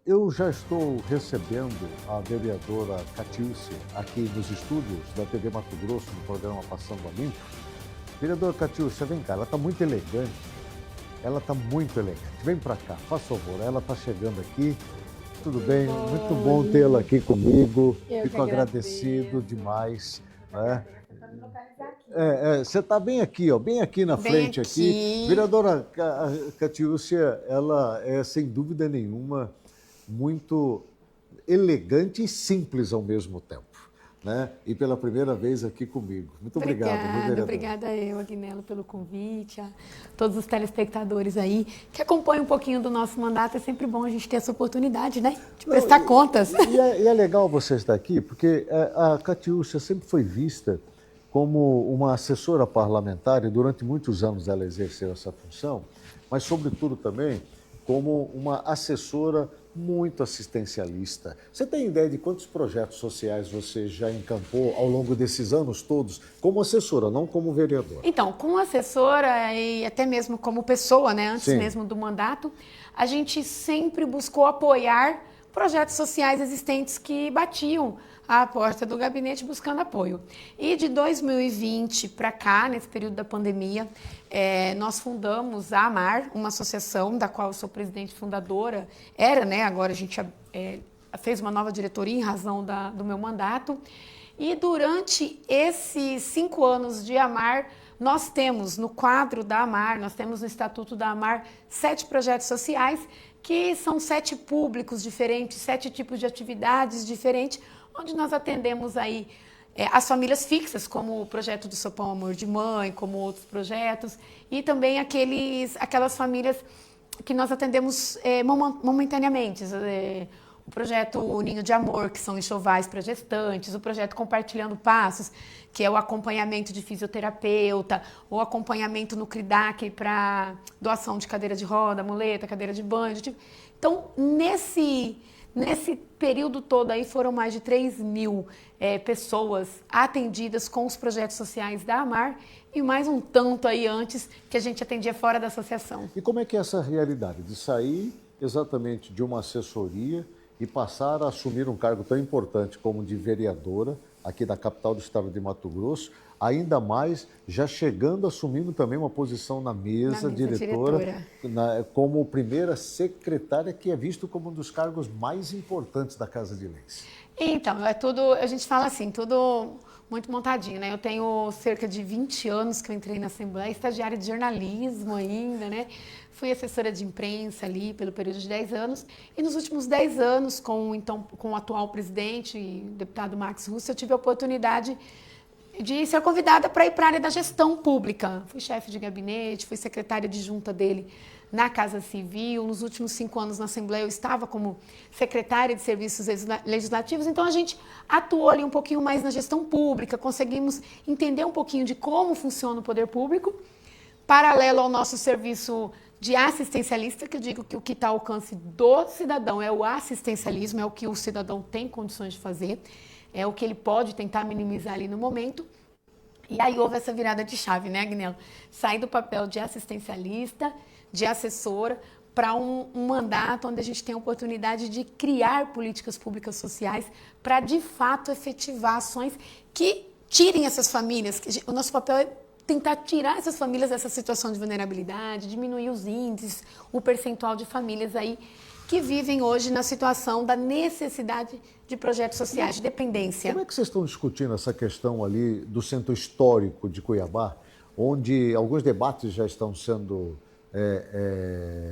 Eu já estou recebendo a vereadora Catiúcia aqui nos estúdios da TV Mato Grosso, no programa Passando a Limpo. Vereadora Catiúcia, vem cá, ela está muito elegante. Ela está muito elegante. Vem para cá, faz favor. Ela está chegando aqui. Tudo bem? Muito bom tê-la aqui comigo. Fico agradecido demais. Né? Você está bem aqui, ó, bem aqui na frente. Aqui. Vereadora Catiúcia, ela é, sem dúvida nenhuma, muito elegante e simples ao mesmo tempo. Né? E pela primeira vez aqui comigo. Muito obrigado, vereadora. Obrigada eu, Agnello, pelo convite, a todos os telespectadores aí que acompanham um pouquinho do nosso mandato. É sempre bom a gente ter essa oportunidade, né? De prestar contas. E é legal você estar aqui, porque a Catiúcia sempre foi vista como uma assessora parlamentar, e durante muitos anos ela exerceu essa função, mas sobretudo também como uma assessora muito assistencialista. Você tem ideia de quantos projetos sociais você já encampou ao longo desses anos todos, como assessora, não como vereadora? Então, como assessora e até mesmo como pessoa, né, antes Sim. mesmo do mandato, a gente sempre buscou apoiar projetos sociais existentes que batiam à porta do gabinete buscando apoio. E de 2020 para cá, nesse período da pandemia, nós fundamos a AMAR, uma associação da qual eu sou presidente fundadora, agora a gente fez uma nova diretoria em razão do meu mandato. E durante esses 5 anos de AMAR, nós temos no quadro da AMAR, nós temos no Estatuto da AMAR 7 projetos sociais, que são 7 públicos diferentes, 7 tipos de atividades diferentes, onde nós atendemos aí as famílias fixas, como o projeto do Sopão Amor de Mãe, como outros projetos, e também aquelas famílias que nós atendemos momentaneamente, o projeto O Ninho de Amor, que são enxovais para gestantes, o projeto Compartilhando Passos, que é o acompanhamento de fisioterapeuta, o acompanhamento no CRIDAC para doação de cadeira de roda, muleta, cadeira de banho. Então, nesse período todo aí foram mais de 3.000 pessoas atendidas com os projetos sociais da AMAR e mais um tanto aí antes que a gente atendia fora da associação. E como é que é essa realidade de sair exatamente de uma assessoria e passar a assumir um cargo tão importante como de vereadora aqui da capital do estado de Mato Grosso, ainda mais já chegando, assumindo também uma posição na mesa diretora. Como primeira secretária, que é visto como um dos cargos mais importantes da Casa de Leis. Então, é tudo, a gente fala assim, tudo muito montadinho, né? Eu tenho cerca de 20 anos que eu entrei na Assembleia, estagiária de jornalismo ainda, né? Fui assessora de imprensa ali pelo período de 10 anos. E nos últimos 10 anos, com o atual presidente, o deputado Max Russo, eu tive a oportunidade de ser convidada para ir para a área da gestão pública. Fui chefe de gabinete, fui secretária adjunta dele na Casa Civil. Nos últimos 5 anos na Assembleia eu estava como secretária de Serviços Legislativos. Então a gente atuou ali um pouquinho mais na gestão pública, conseguimos entender um pouquinho de como funciona o poder público, paralelo ao nosso serviço de assistencialista, que eu digo que o que está ao alcance do cidadão é o assistencialismo, é o que o cidadão tem condições de fazer, é o que ele pode tentar minimizar ali no momento. E aí houve essa virada de chave, né, Agnello? Sair do papel de assistencialista, de assessora, para um mandato onde a gente tem a oportunidade de criar políticas públicas sociais para, de fato, efetivar ações que tirem essas famílias. O nosso papel é tentar tirar essas famílias dessa situação de vulnerabilidade, diminuir os índices, o percentual de famílias aí que vivem hoje na situação da necessidade de projetos sociais, de dependência. Como é que vocês estão discutindo essa questão ali do centro histórico de Cuiabá, onde alguns debates já estão sendo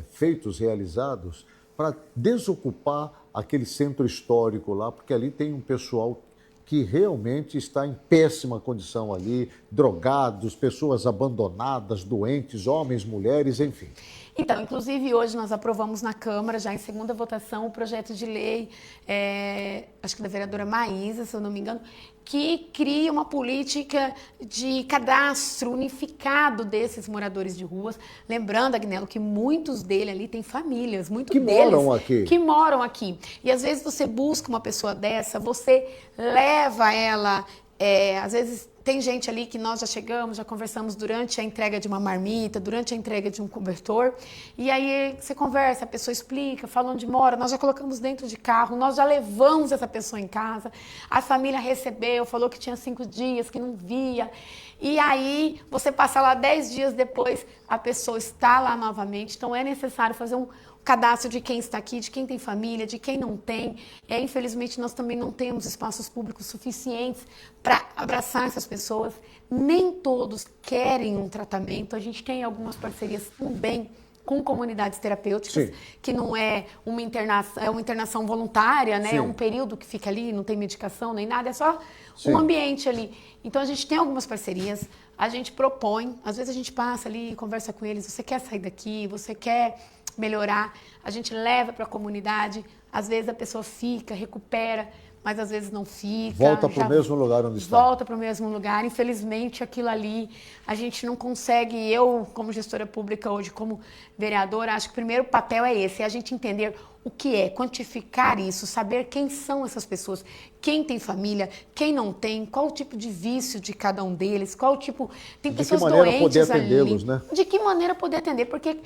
feitos, realizados, para desocupar aquele centro histórico lá, porque ali tem um pessoal que realmente está em péssima condição ali, drogados, pessoas abandonadas, doentes, homens, mulheres, enfim. Então, inclusive hoje nós aprovamos na Câmara, já em segunda votação, o projeto de lei, acho que da vereadora Maísa, se eu não me engano, que cria uma política de cadastro unificado desses moradores de ruas. Lembrando, Agnello, que muitos deles ali têm famílias, que moram aqui. E às vezes você busca uma pessoa dessa, você leva ela, às vezes tem gente ali que nós já chegamos, já conversamos durante a entrega de uma marmita, durante a entrega de um cobertor, e aí você conversa, a pessoa explica, fala onde mora, nós já colocamos dentro de carro, nós já levamos essa pessoa em casa, a família recebeu, falou que tinha 5 dias, que não via, e aí você passa lá 10 dias depois, a pessoa está lá novamente, então é necessário fazer um cadastro de quem está aqui, de quem tem família, de quem não tem. Infelizmente, nós também não temos espaços públicos suficientes para abraçar essas pessoas. Nem todos querem um tratamento. A gente tem algumas parcerias também com comunidades terapêuticas, sim, que não é uma internação, é uma internação voluntária, né? É um período que fica ali, não tem medicação nem nada, é só um ambiente ali. Então, a gente tem algumas parcerias, a gente propõe, às vezes a gente passa ali, conversa com eles, você quer sair daqui, você quer melhorar, a gente leva para a comunidade, às vezes a pessoa fica, recupera, mas às vezes não fica. Volta para o mesmo lugar onde está. Volta para o mesmo lugar. Infelizmente, aquilo ali, a gente não consegue, eu como gestora pública hoje, como vereadora, acho que o primeiro papel é esse, é a gente entender o que é, quantificar isso, saber quem são essas pessoas, quem tem família, quem não tem, qual o tipo de vício de cada um deles, qual o tipo... Tem pessoas doentes ali. De que maneira poder atendê-los, né? De que maneira poder atender, porque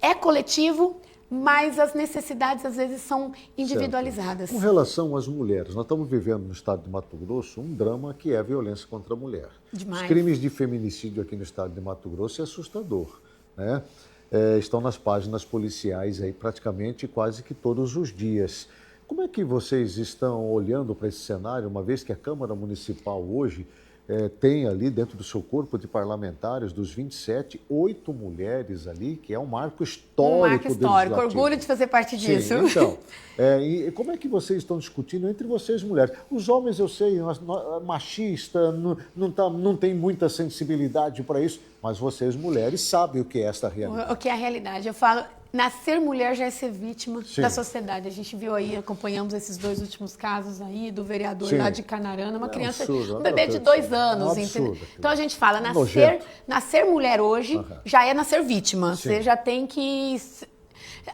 é coletivo, mas as necessidades às vezes são individualizadas. Com relação às mulheres, nós estamos vivendo no estado de Mato Grosso um drama que é a violência contra a mulher. Demais. Os crimes de feminicídio aqui no estado de Mato Grosso é assustador, né? Estão nas páginas policiais aí praticamente quase que todos os dias. Como é que vocês estão olhando para esse cenário, uma vez que a Câmara Municipal hoje tem ali dentro do seu corpo de parlamentares, dos 27, 8 mulheres ali, que é um marco histórico. Um marco histórico, orgulho de fazer parte disso. Sim, então, e como é que vocês estão discutindo entre vocês mulheres? Os homens, eu sei, machista, não tem muita sensibilidade para isso, mas vocês mulheres sabem o que é esta realidade. O que é a realidade? Eu falo, nascer mulher já é ser vítima da sociedade. A gente viu aí, acompanhamos esses 2 últimos casos aí, do vereador lá de Canarana, uma criança, um bebê de 2 anos, entendeu? Então a gente fala, nascer mulher hoje já é nascer vítima. Sim. Você já tem que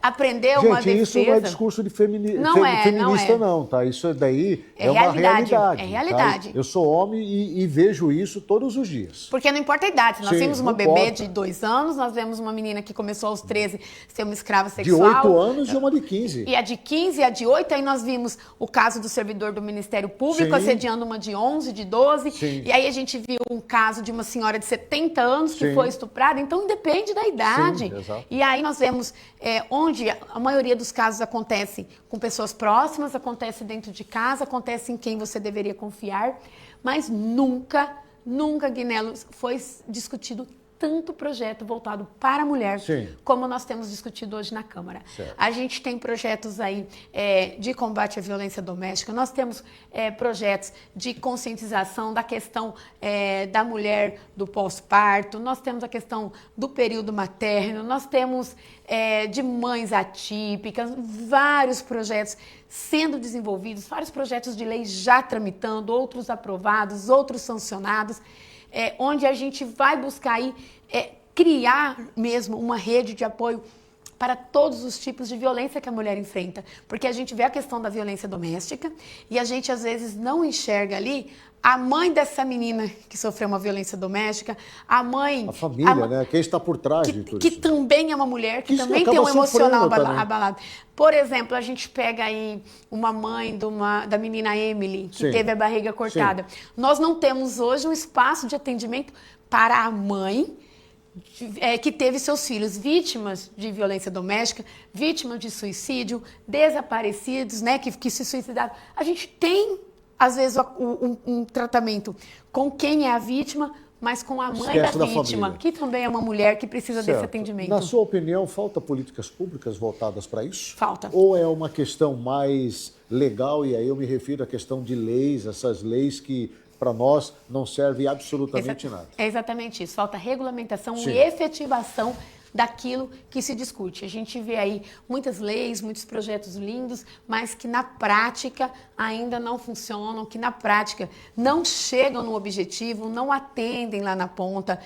aprender uma defesa. Gente, isso não é discurso de feminista, não, tá? Isso daí é uma realidade. É realidade. Tá? Eu sou homem e vejo isso todos os dias. Porque não importa a idade. Nós vimos uma bebê de 2 anos, nós vemos uma menina que começou aos 13 ser uma escrava sexual. De 8 anos e uma de 15. E a de 15 e a de 8. Aí nós vimos o caso do servidor do Ministério Público assediando uma de 11, de 12. Sim. E aí a gente viu um caso de uma senhora de 70 anos que foi estuprada. Então, independe da idade. Sim, exato. E aí nós vemos onde a maioria dos casos acontece com pessoas próximas, acontece dentro de casa, acontece em quem você deveria confiar, mas nunca, Guinello, foi discutido tanto projeto voltado para a mulher como nós temos discutido hoje na Câmara. Certo. A gente tem projetos aí de combate à violência doméstica, nós temos projetos de conscientização da questão da mulher do pós-parto, nós temos a questão do período materno, nós temos de mães atípicas, vários projetos sendo desenvolvidos, vários projetos de lei já tramitando, outros aprovados, outros sancionados, onde a gente vai buscar aí criar mesmo uma rede de apoio para todos os tipos de violência que a mulher enfrenta. Porque a gente vê a questão da violência doméstica e a gente às vezes não enxerga ali a mãe dessa menina que sofreu uma violência doméstica, a mãe... A família, né? Quem está por trás de tudo isso. Que também é uma mulher, que também tem um emocional abalado. Por exemplo, a gente pega aí uma mãe da menina Emily, que teve a barriga cortada. Sim. Nós não temos hoje um espaço de atendimento para a mãe que teve seus filhos vítimas de violência doméstica, vítimas de suicídio, desaparecidos, né, que se suicidaram. A gente tem, às vezes, um tratamento com quem é a vítima, mas com a mãe da vítima, que também é uma mulher que precisa desse atendimento. Na sua opinião, falta políticas públicas voltadas para isso? Falta. Ou é uma questão mais legal, e aí eu me refiro à questão de leis, essas leis que para nós não servem absolutamente nada? É exatamente isso. Falta regulamentação e efetivação daquilo que se discute. A gente vê aí muitas leis, muitos projetos lindos, mas que na prática ainda não funcionam, que na prática não chegam no objetivo, não atendem lá na ponta.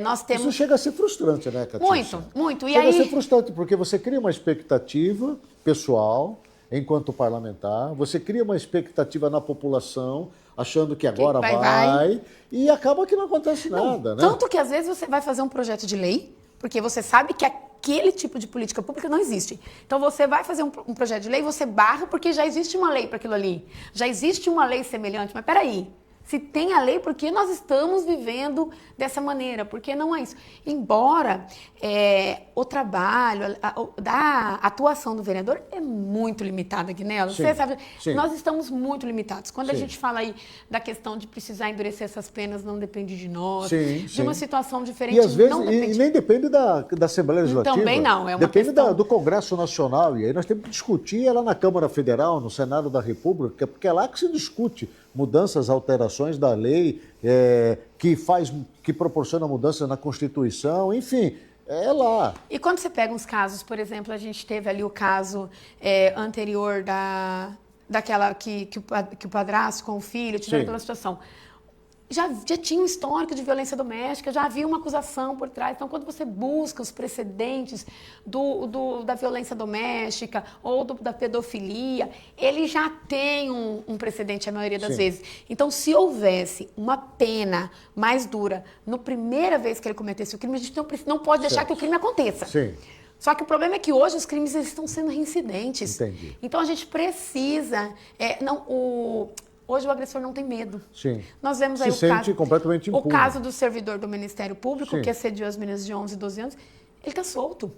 Nós temos... Isso chega a ser frustrante, né, Catiúcia? Muito. Chega a ser frustrante, porque você cria uma expectativa pessoal, enquanto parlamentar, você cria uma expectativa na população, achando que agora vai, e acaba que não acontece nada, né? Tanto que às vezes você vai fazer um projeto de lei, porque você sabe que aquele tipo de política pública não existe. Então você vai fazer um projeto de lei, você barra porque já existe uma lei para aquilo ali. Já existe uma lei semelhante, mas peraí. Se tem a lei, por que nós estamos vivendo dessa maneira? Porque não é isso. Embora o trabalho, da atuação do vereador é muito limitada, Guinello. Você sabe, nós estamos muito limitados. Quando a gente fala aí da questão de precisar endurecer essas penas, não depende de nós. De uma situação diferente, e às vezes, não depende... E nem depende da Assembleia Legislativa. Também não. É uma depende questão... do Congresso Nacional. E aí nós temos que discutir lá na Câmara Federal, no Senado da República, porque é lá que se discute mudanças, alterações da lei, que proporciona mudanças na Constituição, enfim, é lá. E quando você pega uns casos, por exemplo, a gente teve ali o caso anterior daquela que o padrasto com o filho tiveram aquela situação. Já tinha um histórico de violência doméstica, já havia uma acusação por trás. Então, quando você busca os precedentes da violência doméstica ou da pedofilia, ele já tem um precedente a maioria das vezes. Então, se houvesse uma pena mais dura na primeira vez que ele cometesse o crime, a gente não pode deixar que o crime aconteça. Só que o problema é que hoje os crimes eles estão sendo reincidentes. Entendi. Então a gente precisa... Hoje o agressor não tem medo. Sim. Nós vemos aí Se sente completamente impune. o caso do servidor do Ministério Público, Sim. que assediou as meninas de 11 e 12 anos. Ele está solto.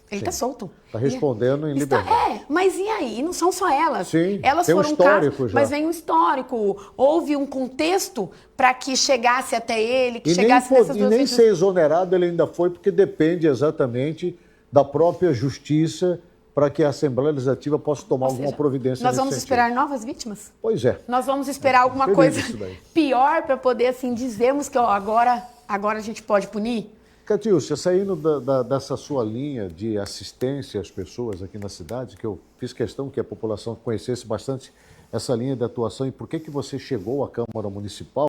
Ele está solto. Está respondendo em liberdade. Mas e aí? Não são só elas. Sim, elas tem foram um histórico casos, já. mas vem um histórico. Houve um contexto para que chegasse até ele, que E chegasse nem, nessas duas nem vítimas. ser exonerado ele ainda foi, porque depende exatamente da própria justiça para que a Assembleia Legislativa possa tomar alguma providência Nós nesse vamos sentido. esperar novas vítimas? Pois é. Nós vamos esperar alguma Feliz coisa isso daí. pior para poder assim dizermos que agora a gente pode punir? Catiúcia, saindo dessa sua linha de assistência às pessoas aqui na cidade, que eu fiz questão que a população conhecesse bastante essa linha de atuação e por que você chegou à Câmara Municipal,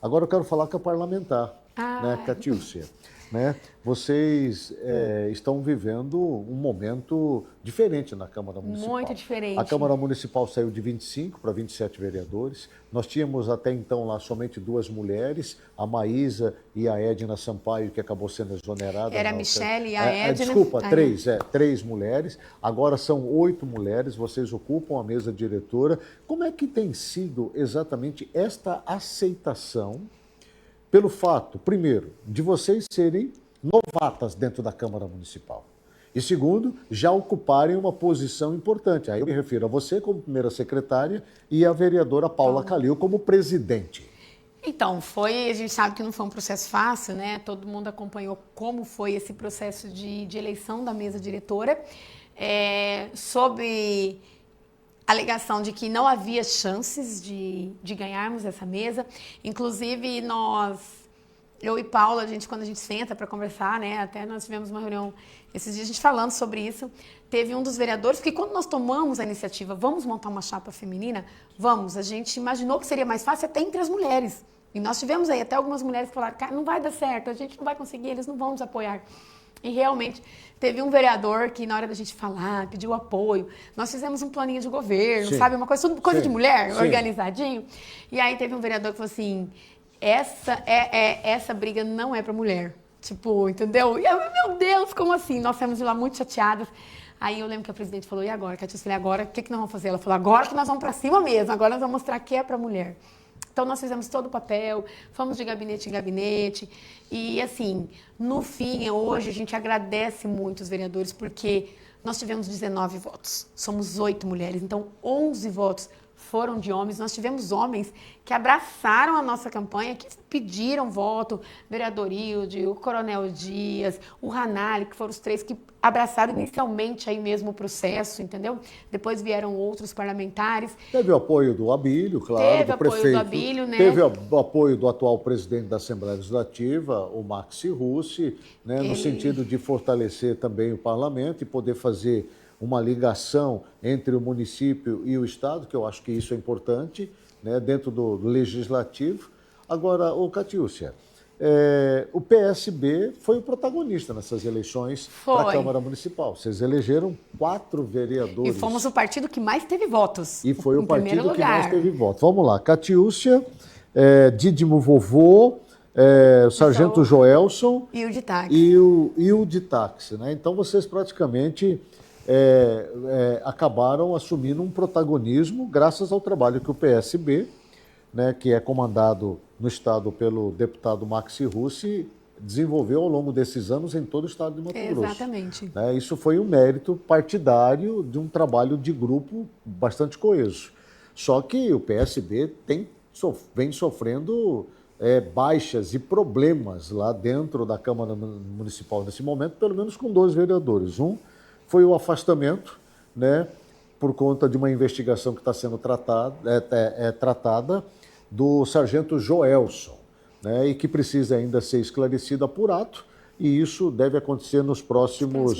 agora eu quero falar com a parlamentar, né, Catiúcia. Né? Vocês estão vivendo um momento diferente na Câmara Municipal. Muito diferente. A Câmara Municipal saiu de 25 para 27 vereadores. Nós tínhamos até então lá somente 2 mulheres, a Maísa e a Edna Sampaio, que acabou sendo exonerada. Era a Michele e a Edna. Desculpa, 3 mulheres. Agora são 8 mulheres, vocês ocupam a mesa diretora. Como é que tem sido exatamente esta aceitação pelo fato, primeiro, de vocês serem novatas dentro da Câmara Municipal? E segundo, já ocuparem uma posição importante. Aí eu me refiro a você como primeira secretária e a vereadora Paula Calil como presidente. Então, a gente sabe que não foi um processo fácil, né? Todo mundo acompanhou como foi esse processo de eleição da mesa diretora. Sob a alegação de que não havia chances de ganharmos essa mesa. Inclusive, eu e Paula, quando a gente senta para conversar, né? Até nós tivemos uma reunião esses dias, a gente falando sobre isso. Teve um dos vereadores, porque quando nós tomamos a iniciativa, vamos montar uma chapa feminina? Vamos. A gente imaginou que seria mais fácil até entre as mulheres. E nós tivemos aí até algumas mulheres que falaram, cara, não vai dar certo, a gente não vai conseguir, eles não vão nos apoiar. E realmente teve um vereador que na hora da gente falar, pediu apoio. Nós fizemos um planinho de governo, Sim. sabe? Uma coisa, tudo coisa Sim. de mulher, Sim. organizadinho. E aí teve um vereador que falou assim, essa briga não é pra mulher. Tipo, entendeu? E eu, meu Deus, como assim? Nós saímos de lá muito chateadas. Aí eu lembro que a presidente falou, e agora? Catiúcia, eu falei, agora o que nós vamos fazer? Ela falou, agora que nós vamos pra cima mesmo, agora nós vamos mostrar que é pra mulher. Então, nós fizemos todo o papel, fomos de gabinete em gabinete. E, assim, no fim, hoje, a gente agradece muito os vereadores, porque nós tivemos 19 votos. Somos 8 mulheres, então 11 votos foram de homens. Nós tivemos homens que abraçaram a nossa campanha, que pediram voto. Vereador Hilde, o Coronel Dias, o Ranali, que foram os 3 que abraçaram inicialmente aí mesmo o processo, entendeu? Depois vieram outros parlamentares. Teve o apoio do Abílio, claro, Teve do apoio prefeito. do Abílio, né? Teve o apoio do atual presidente da Assembleia Legislativa, o Maxi Russi, né, no sentido de fortalecer também o parlamento e poder fazer uma ligação entre o município e o Estado, que eu acho que isso é importante, né, dentro do legislativo. Agora, Catiúcia, o PSB foi o protagonista nessas eleições para a Câmara Municipal. Vocês elegeram 4 vereadores. E fomos o partido que mais teve votos. E foi o partido que mais lugar. teve votos. Vamos lá, Catiúcia, Dídimo Vovô, o Sargento Joelson e o de táxi. E o de táxi, né? Então vocês praticamente acabaram assumindo um protagonismo graças ao trabalho que o PSB, né, que é comandado no Estado pelo deputado Maxi Russi, desenvolveu ao longo desses anos em todo o Estado de Mato Grosso. Exatamente. Isso foi um mérito partidário de um trabalho de grupo bastante coeso. Só que o PSB vem sofrendo baixas e problemas lá dentro da Câmara Municipal nesse momento, pelo menos com 2 vereadores. Um foi o afastamento, né, por conta de uma investigação que está sendo tratada do sargento Joelson, né, e que precisa ainda ser esclarecido, apurado, e isso deve acontecer nos próximos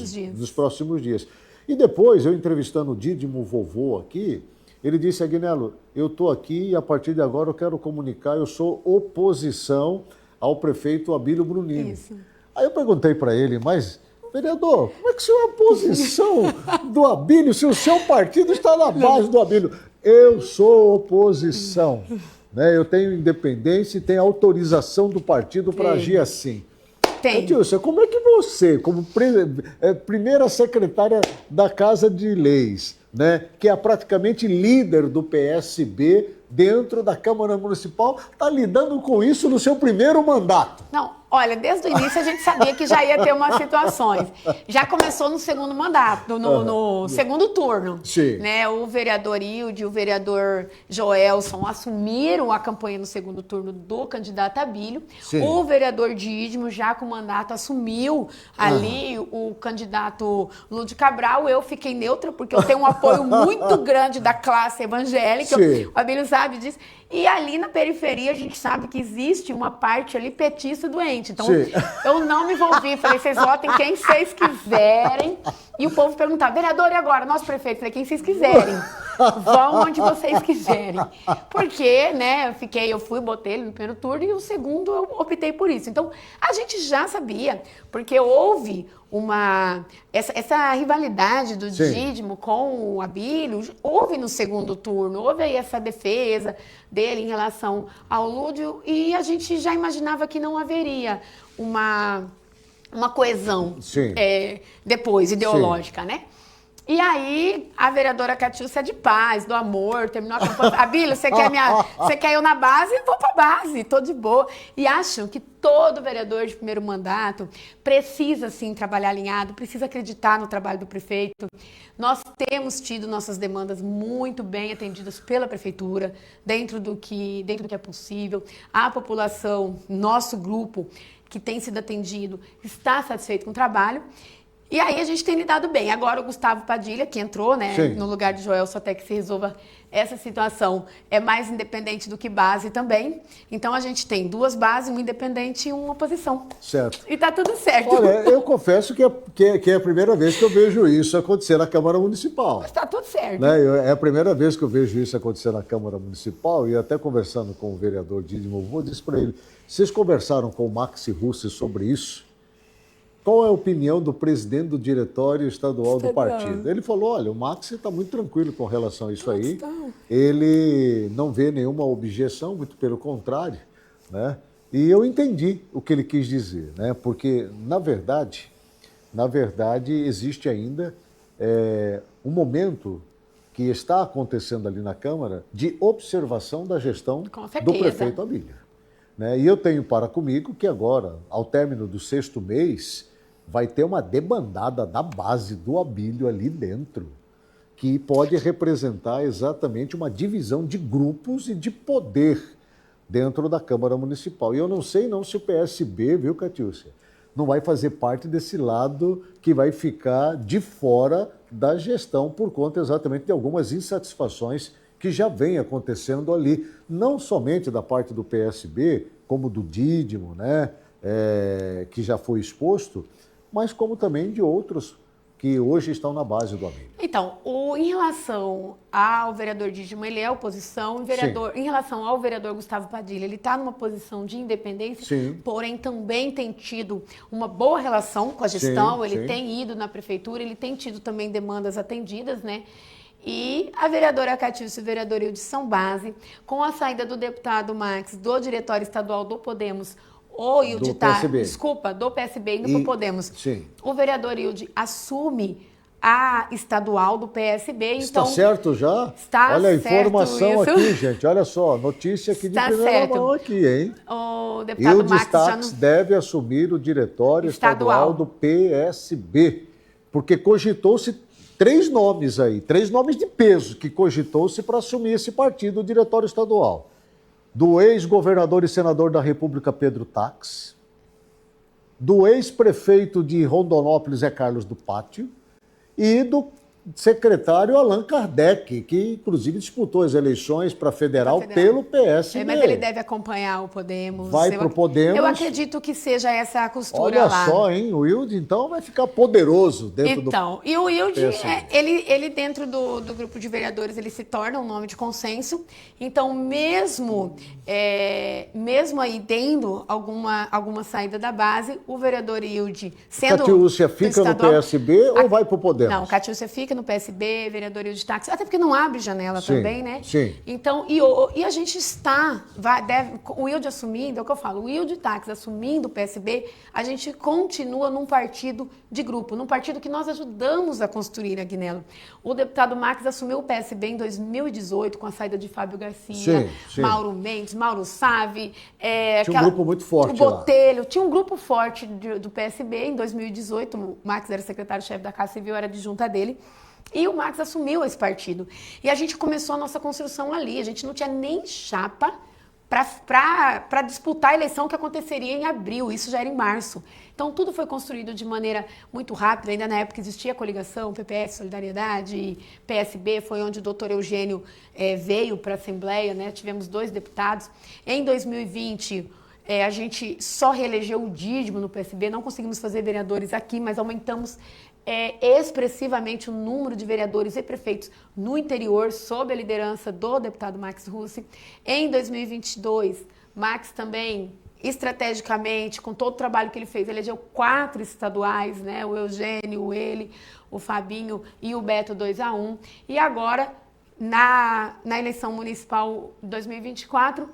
dias. E depois, eu entrevistando o Dídimo Vovô aqui, ele disse, Agnello, eu estou aqui e a partir de agora eu quero comunicar, eu sou oposição ao prefeito Abílio Brunini. Isso. Aí eu perguntei para ele, mas, vereador, como é que o senhor é oposição do Abílio se o seu partido está na base do Abílio? Eu sou oposição, né? Eu tenho independência e tenho autorização do partido para agir assim. Tem. Catiúcia, como é que você, como primeira secretária da Casa de Leis, né, que é praticamente líder do PSB dentro da Câmara Municipal, está lidando com isso no seu primeiro mandato? Não, olha, desde o início a gente sabia que já ia ter umas situações. Já começou no segundo mandato, no segundo turno. Sim. Né? O vereador Hilde e o vereador Joelson assumiram a campanha no segundo turno do candidato Abílio. Sim. O vereador Dídimo, já com o mandato, assumiu ali o candidato Lúdio Cabral. Eu fiquei neutra, porque eu tenho um apoio muito grande da classe evangélica. Sim. O Abílio sabe disso. E ali na periferia a gente sabe que existe uma parte ali petista doente. Então eu não me envolvi. Falei, vocês votem quem vocês quiserem. E o povo perguntava, vereador, e agora? Nosso prefeito? Falei, quem vocês quiserem. Vão onde vocês quiserem. Porque, né, eu fui, botei ele no primeiro turno e o segundo eu optei por isso. Então, a gente já sabia, porque houve essa rivalidade do Dídimo com o Abílio, houve no segundo turno, houve aí essa defesa dele em relação ao Lúdio e a gente já imaginava que não haveria uma coesão depois, ideológica, né? E aí, a vereadora Catiúcia de paz, do amor, terminou a campanha. Abílio, você quer eu na base? Vou pra base, tô de boa. E acho que todo vereador de primeiro mandato precisa, sim, trabalhar alinhado, precisa acreditar no trabalho do prefeito. Nós temos tido nossas demandas muito bem atendidas pela prefeitura, dentro do que é possível. A população, nosso grupo, que tem sido atendido, está satisfeito com o trabalho. E aí a gente tem lidado bem. Agora o Gustavo Padilha, que entrou, né, no lugar de Joelson, até que se resolva essa situação, é mais independente do que base também. Então a gente tem 2 bases, um independente e uma oposição. Certo. E tá tudo certo. Olha, eu confesso que é a primeira vez que eu vejo isso acontecer na Câmara Municipal. Mas tá tudo certo. Né? É a primeira vez que eu vejo isso acontecer na Câmara Municipal e até conversando com o vereador Dídimo, eu disse para ele, vocês conversaram com o Maxi Russi sobre isso? Qual é a opinião do presidente do diretório estadual do partido? Ele falou, olha, o Maxi está muito tranquilo com relação a isso aí. Ele não vê nenhuma objeção, muito pelo contrário, né? E eu entendi o que ele quis dizer, né? Porque, na verdade, existe ainda um momento que está acontecendo ali na Câmara de observação da gestão do prefeito Abílio. Né? E eu tenho para comigo que agora, ao término do 6º mês, vai ter uma debandada da base do Abílio ali dentro, que pode representar exatamente uma divisão de grupos e de poder dentro da Câmara Municipal. E eu não sei não se o PSB, viu, Catiúcia, não vai fazer parte desse lado que vai ficar de fora da gestão por conta exatamente de algumas insatisfações que já vem acontecendo ali, não somente da parte do PSB, como do Dídimo, né, que já foi exposto, mas como também de outros que hoje estão na base do Abílio. Então, em relação ao vereador Dídimo, ele é oposição. Em relação ao vereador Gustavo Padilha, ele está numa posição de independência, porém também tem tido uma boa relação com a gestão, ele tem ido na prefeitura, ele tem tido também demandas atendidas, né? E a vereadora Catiúcia e o vereador Hilde são base. Com a saída do deputado Max do diretório estadual do Podemos, o Hilde do PSB indo para o Podemos. O vereador Hilde assume a estadual do PSB. Está certo já? Está olha a certo informação isso. Aqui, gente. Olha só, notícia aqui de primeira mão aqui, hein? O deputado Hilde Max Stax deve assumir o diretório estadual do PSB, porque cogitou-se 3 nomes aí, 3 nomes de peso que cogitou-se para assumir esse partido, o diretório estadual. Do ex-governador e senador da República, Pedro Tax, do ex-prefeito de Rondonópolis, Zé Carlos do Pátio, e do secretário Allan Kardec, que inclusive disputou as eleições para federal pelo PSB. Mas ele deve acompanhar o Podemos. Vai para o Podemos. Eu acredito que seja essa a costura lá. Olha só, hein? O Hilde, então, vai ficar poderoso dentro do E o Hilde, ele dentro do grupo de vereadores, ele se torna um nome de consenso. Então, mesmo aí tendo alguma saída da base, o vereador Hilde, sendo Catiúcia fica no PSB ou vai para o Podemos? Não, Catiúcia fica fica no PSB, vereador de táxi, até porque não abre janela também, né? Sim. Então, e a gente o Wilde assumindo, é o que eu falo, o Wilde Táxi assumindo o PSB, a gente continua num partido de grupo, num partido que nós ajudamos a construir, Agnello. O deputado Max assumiu o PSB em 2018, com a saída de Fábio Garcia, Mauro Mendes, Mauro Save. Tinha um grupo muito forte o Botelho, tinha um grupo forte do PSB em 2018, o Max era secretário-chefe da Casa Civil, era adjunta dele, e o Max assumiu esse partido. E a gente começou a nossa construção ali, a gente não tinha nem chapa para disputar a eleição que aconteceria em abril, isso já era em março. Então tudo foi construído de maneira muito rápida, ainda na época existia a coligação, PPS, Solidariedade, PSB, foi onde o doutor Eugênio veio para a Assembleia, né? Tivemos 2 deputados. Em 2020, a gente só reelegeu o Dídimo no PSB, não conseguimos fazer vereadores aqui, mas aumentamos expressivamente o número de vereadores e prefeitos no interior, sob a liderança do deputado Max Russi. Em 2022, Max também, estrategicamente, com todo o trabalho que ele fez, elegeu 4 estaduais, né? O Eugênio, ele, o Fabinho e o Beto 2-1. E agora, na eleição municipal 2024,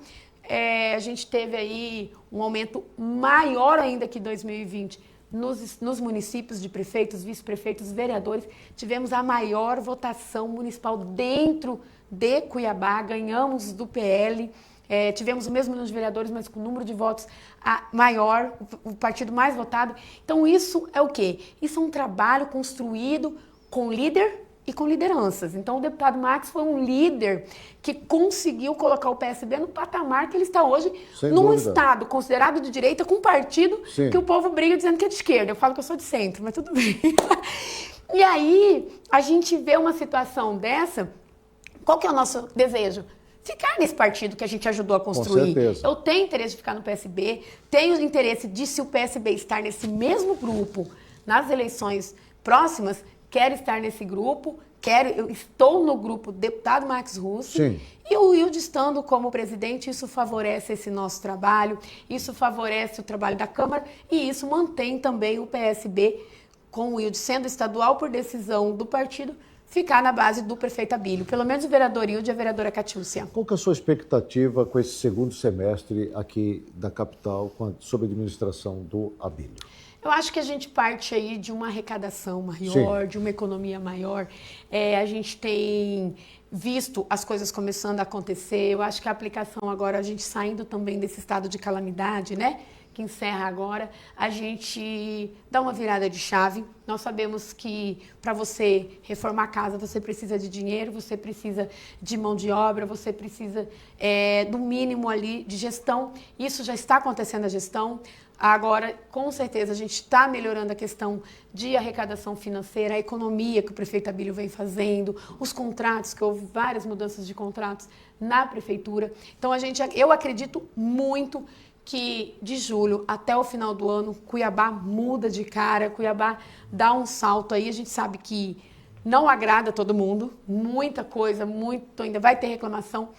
a gente teve aí um aumento maior ainda que 2020. Nos municípios de prefeitos, vice-prefeitos, vereadores, tivemos a maior votação municipal dentro de Cuiabá, ganhamos do PL, tivemos o mesmo número de vereadores, mas com o número de votos maior, o partido mais votado. Então isso é o quê? Isso é um trabalho construído com líder e com lideranças. Então o deputado Max foi um líder que conseguiu colocar o PSB no patamar que ele está hoje, num estado considerado de direita, com um partido que o povo briga dizendo que é de esquerda. Eu falo que eu sou de centro, mas tudo bem. E aí a gente vê uma situação dessa, qual que é o nosso desejo? Ficar nesse partido que a gente ajudou a construir. Com certeza. Eu tenho interesse de ficar no PSB, tenho interesse de, se o PSB estar nesse mesmo grupo nas eleições próximas, quero estar nesse grupo, eu estou no grupo deputado Max Russi. Sim. E o Wilde estando como presidente, isso favorece esse nosso trabalho, isso favorece o trabalho da Câmara e isso mantém também o PSB, com o Wilde sendo estadual por decisão do partido, ficar na base do prefeito Abílio. Pelo menos o vereador Wilde e a vereadora Catiúcia. Qual que é a sua expectativa com esse segundo semestre aqui da capital, sob a administração do Abílio? Eu acho que a gente parte aí de uma arrecadação maior, de uma economia maior. A gente tem visto as coisas começando a acontecer. Eu acho que a aplicação agora, a gente saindo também desse estado de calamidade, né? Que encerra agora, a gente dá uma virada de chave. Nós sabemos que para você reformar a casa, você precisa de dinheiro, você precisa de mão de obra, você precisa do mínimo ali de gestão. Isso já está acontecendo a gestão. Agora, com certeza, a gente está melhorando a questão de arrecadação financeira, a economia que o prefeito Abílio vem fazendo, os contratos, que houve várias mudanças de contratos na prefeitura. Então, eu acredito muito que de julho até o final do ano, Cuiabá muda de cara, Cuiabá dá um salto aí. A gente sabe que não agrada todo mundo, muita coisa, ainda vai ter reclamação,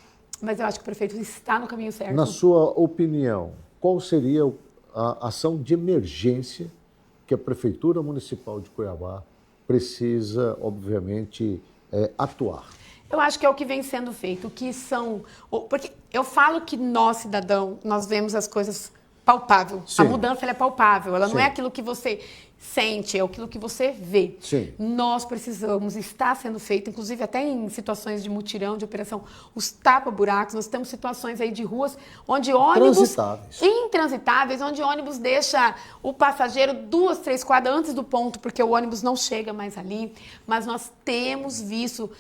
mas eu acho que o prefeito está no caminho certo. Na sua opinião, qual seria a ação de emergência que a Prefeitura Municipal de Cuiabá precisa, obviamente, atuar? Eu acho que é o que vem sendo feito, porque eu falo que nós, cidadão, nós vemos as coisas palpável. Sim. A mudança ela é palpável, ela não é aquilo que você sente, é aquilo que você vê. Sim. Nós precisamos, está sendo feito, inclusive até em situações de mutirão, de operação, os tapa-buracos. Nós temos situações aí de ruas onde ônibus intransitáveis, onde ônibus deixa o passageiro 2, 3 quadras antes do ponto, porque o ônibus não chega mais ali. Mas nós temos visto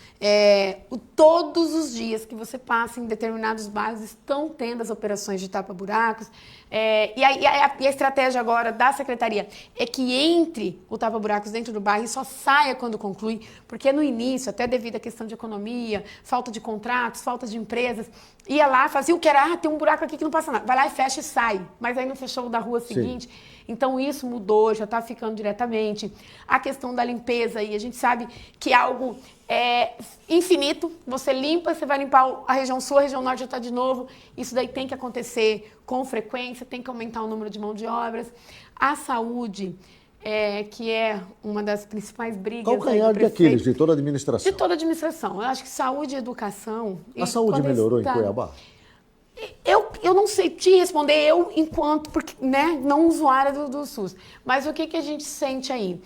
todos os dias que você passa em determinados bairros, estão tendo as operações de tapa-buracos. E a estratégia agora da Secretaria é que entre o tapa-buracos dentro do bairro e só saia quando conclui, porque no início, até devido à questão de economia, falta de contratos, falta de empresas, ia lá, fazia o que era, tem um buraco aqui que não passa nada, vai lá e fecha e sai, mas aí não fechou o da rua seguinte. Sim. Então isso mudou, já está ficando diretamente. A questão da limpeza aí, a gente sabe que é algo infinito, você limpa, você vai limpar a região sul, a região norte já está de novo, isso daí tem que acontecer com frequência, tem que aumentar o número de mão de obras. A saúde, que é uma das principais brigas. Calcanhar de Aquiles de toda a administração. De toda a administração. Eu acho que saúde e educação... A saúde melhorou em Cuiabá? Eu não sei te responder, enquanto, porque, né, não usuária do SUS. Mas o que a gente sente aí?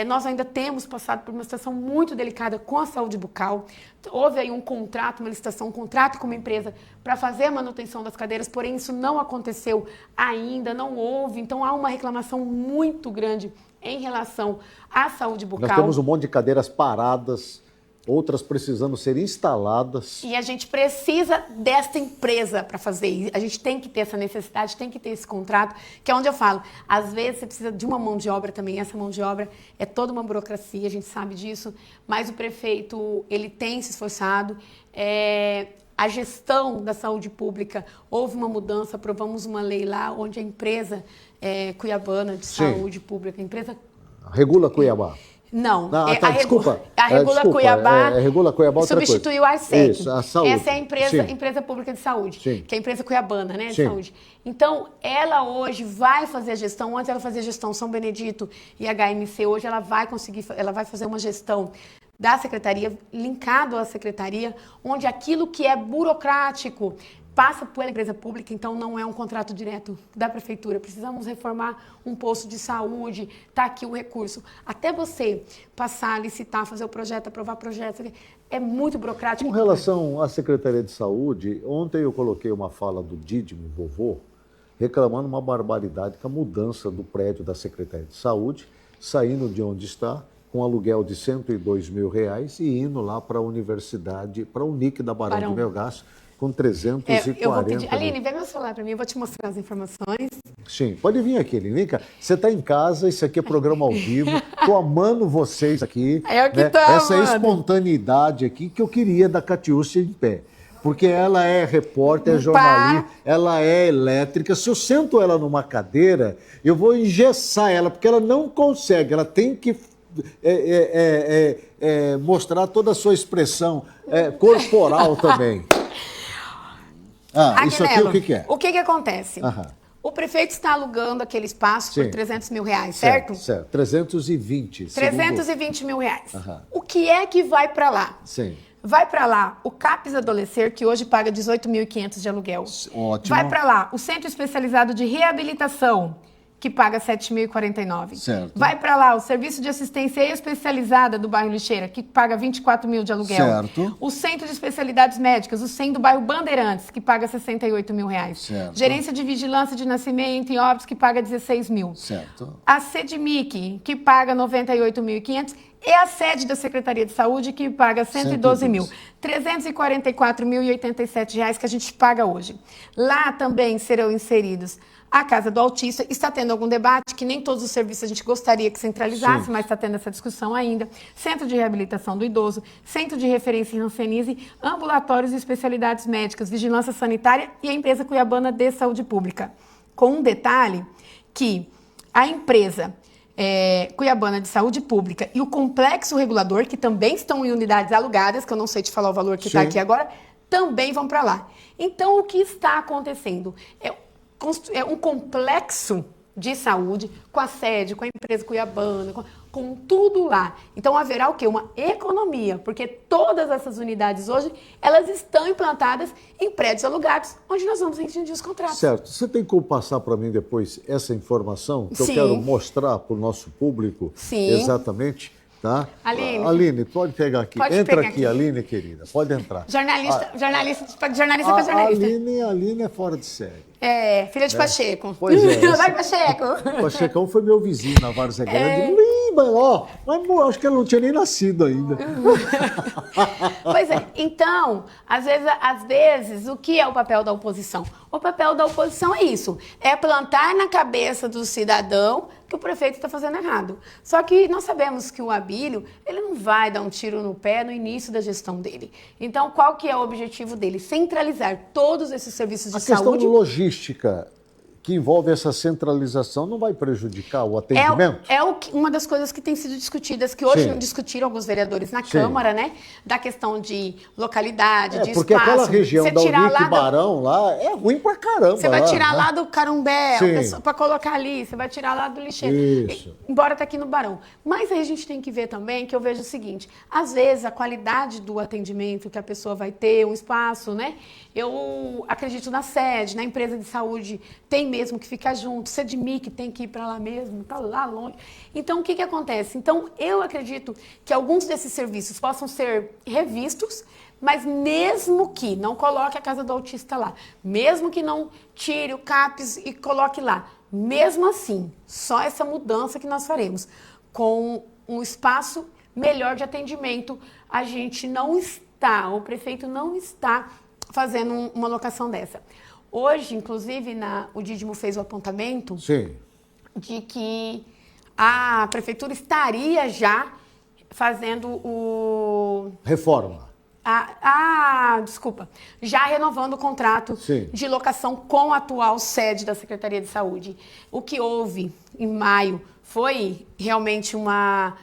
Nós ainda temos passado por uma situação muito delicada com a saúde bucal. Houve aí um contrato, uma licitação, um contrato com uma empresa para fazer a manutenção das cadeiras, porém isso não aconteceu ainda, não houve. Então há uma reclamação muito grande em relação à saúde bucal. Nós temos um monte de cadeiras paradas, outras precisando ser instaladas. E a gente precisa desta empresa para fazer. A gente tem que ter essa necessidade, tem que ter esse contrato, que é onde eu falo. Às vezes você precisa de uma mão de obra também. Essa mão de obra é toda uma burocracia, a gente sabe disso. Mas o prefeito, ele tem se esforçado. A gestão da saúde pública, houve uma mudança, aprovamos uma lei lá, onde a empresa cuiabana de saúde pública, a empresa... Regula Cuiabá. Não, desculpa. A Regula Cuiabá, Regula Cuiabá substituiu a Arcep. Isso, a saúde. Essa é a empresa pública de saúde, que é a empresa cuiabana, né, de saúde. Então, ela hoje vai fazer a gestão, antes ela fazia a gestão São Benedito e HMC, hoje ela vai fazer uma gestão da secretaria, linkado à secretaria, onde aquilo que é burocrático passa pela empresa pública, então não é um contrato direto da prefeitura. Precisamos reformar um posto de saúde, está aqui o recurso. Até você passar, licitar, fazer o projeto, aprovar projeto, é muito burocrático. Com relação à Secretaria de Saúde, ontem eu coloquei uma fala do Dídimo Vovô, reclamando uma barbaridade com a mudança do prédio da Secretaria de Saúde, saindo de onde está, com aluguel de R$102 mil e indo lá para a universidade, para o NIC da Barão do Melgaço, com 340 eu vou pedir. Aline, vem meu celular para mim, eu vou te mostrar as informações. Sim, pode vir aqui, Aline. Vem cá. Você está em casa, isso aqui é programa ao vivo. Estou amando vocês aqui. Essa espontaneidade aqui que eu queria da Catiúcia em pé. Porque ela é repórter, é jornalista, ela é elétrica. Se eu sento ela numa cadeira, eu vou engessar ela, porque ela não consegue, ela tem que mostrar toda a sua expressão corporal também. Isso aqui o que é? O que acontece? O prefeito está alugando aquele espaço por R$300 mil, certo? Certo, 320. 320 mil reais. O que é que vai para lá? Sim. Vai para lá o CAPES Adolescer, que hoje paga 18.500 de aluguel. Ótimo. Vai para lá o Centro Especializado de Reabilitação, que paga 7.049. Certo. Vai para lá o Serviço de Assistência Especializada do bairro Lixeira, que paga 24 mil de aluguel. Certo. O Centro de Especialidades Médicas, o CEM do bairro Bandeirantes, que paga 68 mil reais. Certo. Gerência de Vigilância de Nascimento e Óbitos, que paga 16 mil. Certo. A CEDMIC, que paga 98.500. E a sede da Secretaria de Saúde, que paga 112 mil. R$ 344.087 que a gente paga hoje. Lá também serão inseridos a Casa do Autista. Está tendo algum debate, que nem todos os serviços a gente gostaria que centralizasse, mas está tendo essa discussão ainda. Centro de Reabilitação do Idoso, Centro de Referência em Hanseníase, ambulatórios e especialidades médicas, vigilância sanitária e a empresa cuiabana de saúde pública. Com um detalhe que a empresa cuiabana de saúde pública e o complexo regulador, que também estão em unidades alugadas, que eu não sei te falar o valor que está aqui agora, também vão para lá. Então, o que está acontecendo? É um complexo de saúde com a sede, com a empresa cuiabana, com tudo lá. Então, haverá o quê? Uma economia, porque todas essas unidades hoje, elas estão implantadas em prédios alugados, onde nós vamos rescindir os contratos. Certo. Você tem como passar para mim depois essa informação, que eu quero mostrar para o nosso público exatamente, tá? Aline, pode pegar aqui. Entra aqui, Aline, querida. Pode entrar. Jornalista para jornalista. Aline é fora de série. Filha de Pacheco. Pois é. Vai, Pacheco. Pachecão foi meu vizinho na Várzea Grande. Mas acho que ela não tinha nem nascido ainda. Pois é. Então, às vezes, o que é o papel da oposição? O papel da oposição é isso. É plantar na cabeça do cidadão que o prefeito está fazendo errado. Só que nós sabemos que o Abílio, ele não vai dar um tiro no pé no início da gestão dele. Então, qual que é o objetivo dele? Centralizar todos esses serviços de saúde. A questão logística que envolve essa centralização não vai prejudicar o atendimento? Uma das coisas que tem sido discutidas, que hoje Sim. discutiram alguns vereadores na Sim. Câmara, né? Da questão de localidade, de porque espaço. aquela região Você da tirar Unique lá Barão lá é ruim pra caramba. Você vai tirar né? lá do Carumbé, Sim. para colocar ali, você vai tirar lá do lixeiro. Isso. Embora tá aqui no Barão. Mas aí a gente tem que ver também, que eu vejo o seguinte, às vezes a qualidade do atendimento que a pessoa vai ter, um espaço, né? Eu acredito na sede, na empresa de saúde, tem mesmo que ficar junto, CEDMIC tem que ir para lá mesmo, tá lá longe. Então, o que acontece? Então, eu acredito que alguns desses serviços possam ser revistos, mas mesmo que não coloque a casa do autista lá, mesmo que não tire o CAPS e coloque lá, mesmo assim, só essa mudança que nós faremos, com um espaço melhor de atendimento, a gente não está, o prefeito não está fazendo uma locação dessa. Hoje, inclusive, o Dídimo fez o apontamento Sim. de que a prefeitura estaria já fazendo o... Reforma. Desculpa. Já renovando o contrato Sim. de locação com a atual sede da Secretaria de Saúde. O que houve em maio foi realmente uma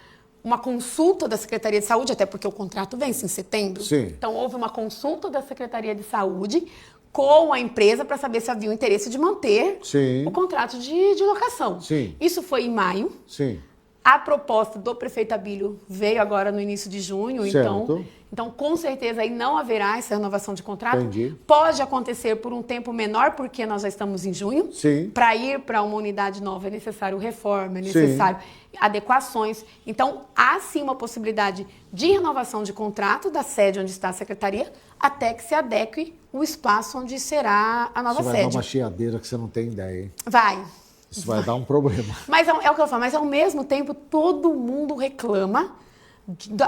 consulta da Secretaria de Saúde, até porque o contrato vence em setembro. Sim. Então, houve uma consulta da Secretaria de Saúde com a empresa para saber se havia o interesse de manter Sim. o contrato de locação. Sim. Isso foi em maio. Sim. A proposta do prefeito Abílio veio agora no início de junho, Certo. então com certeza aí não haverá essa renovação de contrato. Entendi. Pode acontecer por um tempo menor, porque nós já estamos em junho. Sim. Para ir para uma unidade nova é necessário reforma, é necessário adequações. Então, há sim uma possibilidade de renovação de contrato da sede onde está a secretaria, até que se adeque o espaço onde será a nova Você vai sede. dar uma chiadeira que você não tem ideia, hein? Vai. Isso vai dar um problema. Mas é o que eu falo, mas ao mesmo tempo todo mundo reclama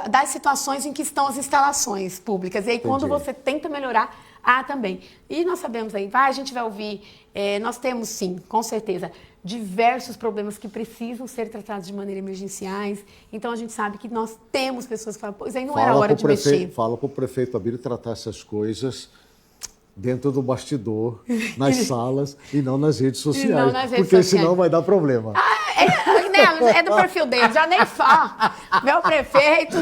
das situações em que estão as instalações públicas. E aí quando você tenta melhorar, também. E nós sabemos aí, a gente vai ouvir, nós temos sim, com certeza, diversos problemas que precisam ser tratados de maneira emergenciais. Então a gente sabe que nós temos pessoas que falam, pois aí não era hora de mexer. Fala para o prefeito Abílio tratar essas coisas dentro do bastidor, nas salas e não nas redes sociais. Não nas redes porque sociais. Senão vai dar problema. É do perfil dele, já nem fala. Meu prefeito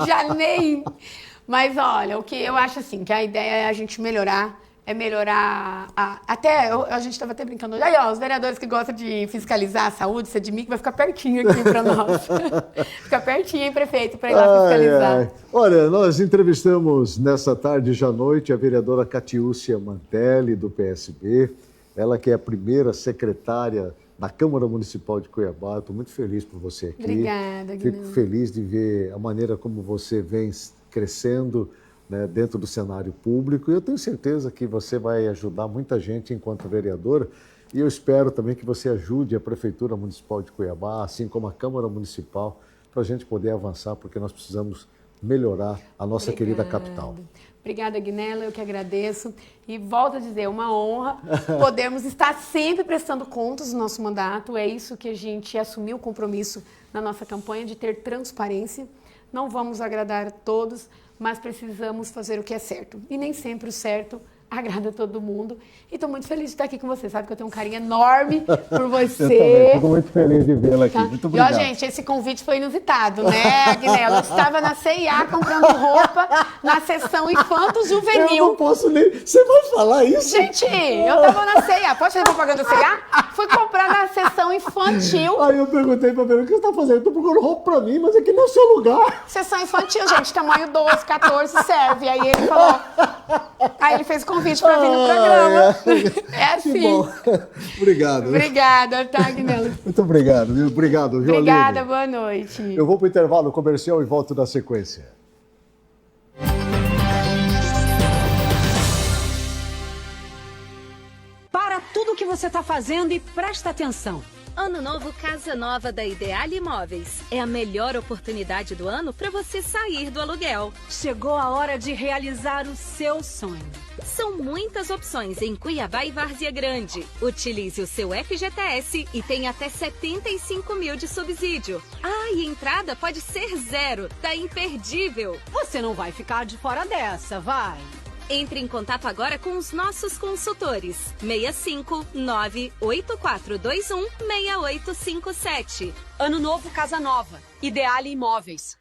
já nem... Mas olha, o que eu acho assim, que a ideia é a gente melhorar, a gente estava até brincando hoje, aí ó, os vereadores que gostam de fiscalizar a saúde, CEDMIC, vai ficar pertinho aqui para nós. Fica pertinho, hein, prefeito, para ir lá fiscalizar. Olha, nós entrevistamos nessa tarde e já noite a vereadora Catiúcia Mantelli, do PSB, ela que é a primeira secretária na Câmara Municipal de Cuiabá. Estou muito feliz por você aqui. Obrigada, Guilherme. Fico feliz de ver a maneira como você vem crescendo, né, dentro do cenário público, e eu tenho certeza que você vai ajudar muita gente enquanto vereadora, e eu espero também que você ajude a Prefeitura Municipal de Cuiabá, assim como a Câmara Municipal, para a gente poder avançar, porque nós precisamos melhorar a nossa querida capital. Obrigada, Guinela, eu que agradeço. E volto a dizer, é uma honra podermos estar sempre prestando contas do nosso mandato. É isso que a gente assumiu o compromisso na nossa campanha, de ter transparência. Não vamos agradar a todos, mas precisamos fazer o que é certo. E nem sempre o certo agrada a todo mundo. E estou muito feliz de estar aqui com você. Sabe que eu tenho um carinho enorme por você. Eu também fico muito feliz de vê-la aqui. Muito obrigado. E, ó, gente, esse convite foi inusitado, né, Guinela? Eu estava na CIA comprando roupa na seção infanto-juvenil. Eu não posso nem... Você vai falar isso? Gente, eu estava na CIA. Pode fazer propaganda da CIA? Fui comprar na seção infantil. Aí eu perguntei pra ele, o que você está fazendo? Eu estou procurando roupa para mim, mas aqui não é o seu lugar. Seção infantil, gente, tamanho 12, 14 serve. Aí ele falou... Aí ele fez o convite para vir no programa. É assim. Que bom. Obrigado. Obrigada, tá, Guinela? Muito obrigado, viu? Obrigado, viu, Obrigada, Aline? boa noite. Eu vou para o intervalo comercial e volto na sequência. Para tudo o que você está fazendo e presta atenção. Ano novo, casa nova da Ideal Imóveis. É a melhor oportunidade do ano para você sair do aluguel. Chegou a hora de realizar o seu sonho. São muitas opções em Cuiabá e Várzea Grande. Utilize o seu FGTS e tem até 75 mil de subsídio. E entrada pode ser 0. Tá imperdível. Você não vai ficar de fora dessa, vai. Entre em contato agora com os nossos consultores. 65 98421 6857. Ano novo, casa nova. Ideale Imóveis.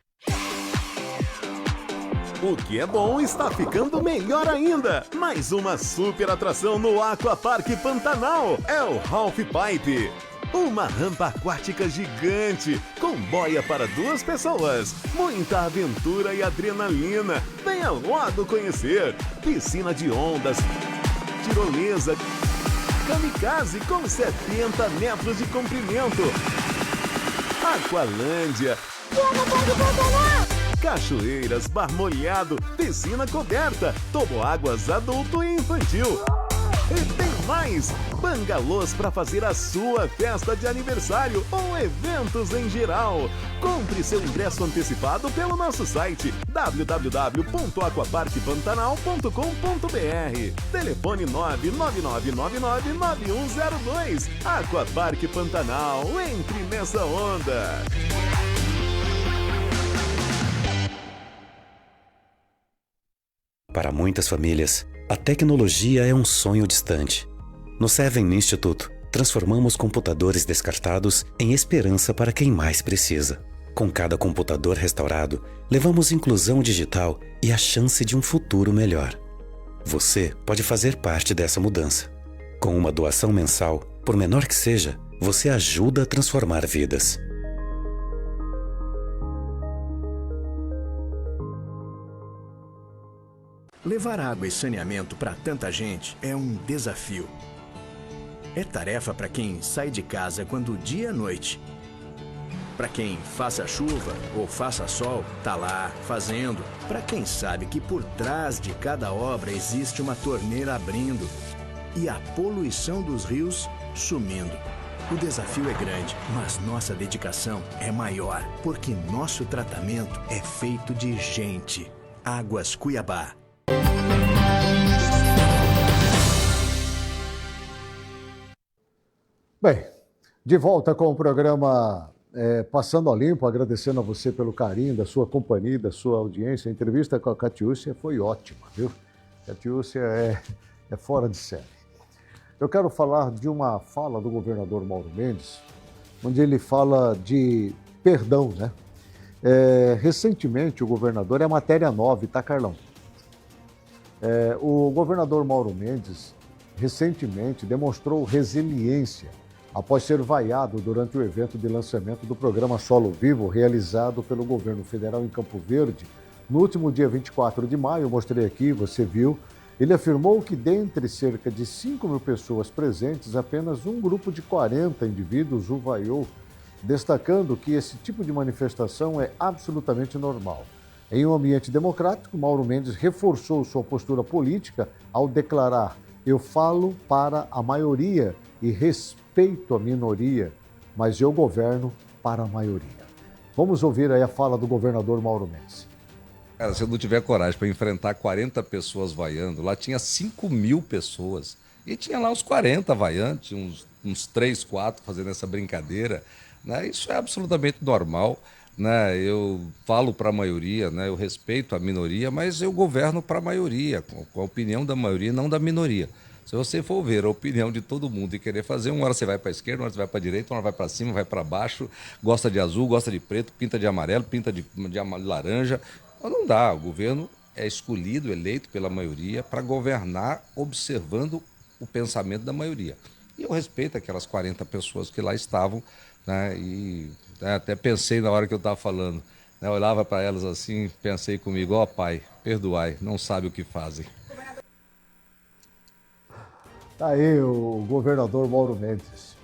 O que é bom está ficando melhor ainda. Mais uma super atração no Aquapark Pantanal. É o Half Pipe. Uma rampa aquática gigante, com boia para 2 pessoas. Muita aventura e adrenalina. Venha logo conhecer. Piscina de ondas, tirolesa, kamikaze com 70 metros de comprimento. Aqualândia. Cachoeiras, bar molhado, piscina coberta, toboáguas adulto e infantil. E tem mais! Bangalôs para fazer a sua festa de aniversário ou eventos em geral. Compre seu ingresso antecipado pelo nosso site www.aquaparkpantanal.com.br. Telefone 999999102. Aquapark Pantanal, entre nessa onda. Para muitas famílias, a tecnologia é um sonho distante. No Seven Institute, transformamos computadores descartados em esperança para quem mais precisa. Com cada computador restaurado, levamos inclusão digital e a chance de um futuro melhor. Você pode fazer parte dessa mudança. Com uma doação mensal, por menor que seja, você ajuda a transformar vidas. Levar água e saneamento para tanta gente é um desafio. É tarefa para quem sai de casa quando dia é noite. Para quem faça chuva ou faça sol, tá lá fazendo. Para quem sabe que por trás de cada obra existe uma torneira abrindo e a poluição dos rios sumindo. O desafio é grande, mas nossa dedicação é maior, porque nosso tratamento é feito de gente. Águas Cuiabá. Bem, de volta com o programa Passando a Limpo, agradecendo a você pelo carinho da sua companhia, da sua audiência. A entrevista com a Catiúcia foi ótima, viu? Catiúcia é fora de série. Eu quero falar de uma fala do governador Mauro Mendes, onde ele fala de perdão, né? Recentemente, o governador, é matéria 9, tá, Carlão? O governador Mauro Mendes, recentemente, demonstrou resiliência após ser vaiado durante o evento de lançamento do programa Solo Vivo, realizado pelo governo federal em Campo Verde. No último dia 24 de maio, eu mostrei aqui, você viu, ele afirmou que dentre cerca de 5 mil pessoas presentes, apenas um grupo de 40 indivíduos o vaiou, destacando que esse tipo de manifestação é absolutamente normal. Em um ambiente democrático, Mauro Mendes reforçou sua postura política ao declarar: "Eu falo para a maioria e respeito a minoria, mas eu governo para a maioria." Vamos ouvir aí a fala do governador Mauro Mendes. Cara, se eu não tiver coragem para enfrentar 40 pessoas vaiando, lá tinha 5 mil pessoas. E tinha lá uns 40 vaiando, tinha uns 3, 4 fazendo essa brincadeira, né? Isso é absolutamente normal, né? Eu falo para a maioria, né? Eu respeito a minoria, mas eu governo para a maioria, com a opinião da maioria, não da minoria. Se você for ver a opinião de todo mundo e querer fazer, uma hora você vai para a esquerda, uma hora você vai para a direita, uma hora vai para cima, vai para baixo, gosta de azul, gosta de preto, pinta de amarelo, pinta de laranja. Mas não dá, o governo é escolhido, eleito pela maioria para governar observando o pensamento da maioria. E eu respeito aquelas 40 pessoas que lá estavam, né? E até pensei na hora que eu estava falando, né? Eu olhava para elas assim, pensei comigo: ó Pai, perdoai, não sabe o que fazem. Tá aí o governador Mauro Mendes.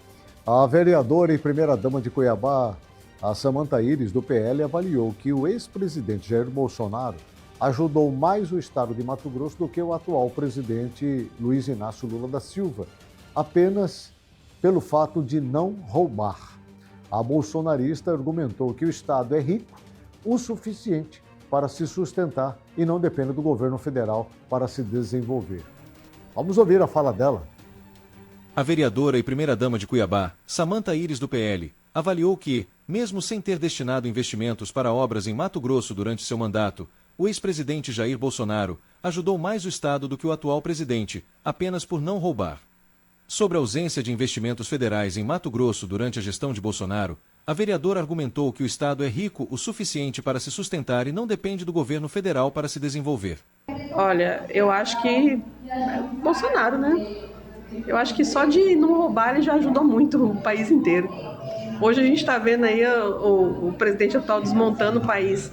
A vereadora e primeira-dama de Cuiabá, a Samanta Iris, do PL, avaliou que o ex-presidente Jair Bolsonaro ajudou mais o estado de Mato Grosso do que o atual presidente Luiz Inácio Lula da Silva, apenas pelo fato de não roubar. A bolsonarista argumentou que o estado é rico o suficiente para se sustentar e não depende do governo federal para se desenvolver. Vamos ouvir a fala dela. A vereadora e primeira-dama de Cuiabá, Samanta Iris, do PL, avaliou que, mesmo sem ter destinado investimentos para obras em Mato Grosso durante seu mandato, o ex-presidente Jair Bolsonaro ajudou mais o Estado do que o atual presidente, apenas por não roubar. Sobre a ausência de investimentos federais em Mato Grosso durante a gestão de Bolsonaro, a vereadora argumentou que o Estado é rico o suficiente para se sustentar e não depende do governo federal para se desenvolver. Olha, eu acho que Bolsonaro, né? Eu acho que só de não roubar ele já ajudou muito o país inteiro. Hoje a gente está vendo aí o presidente atual desmontando o país,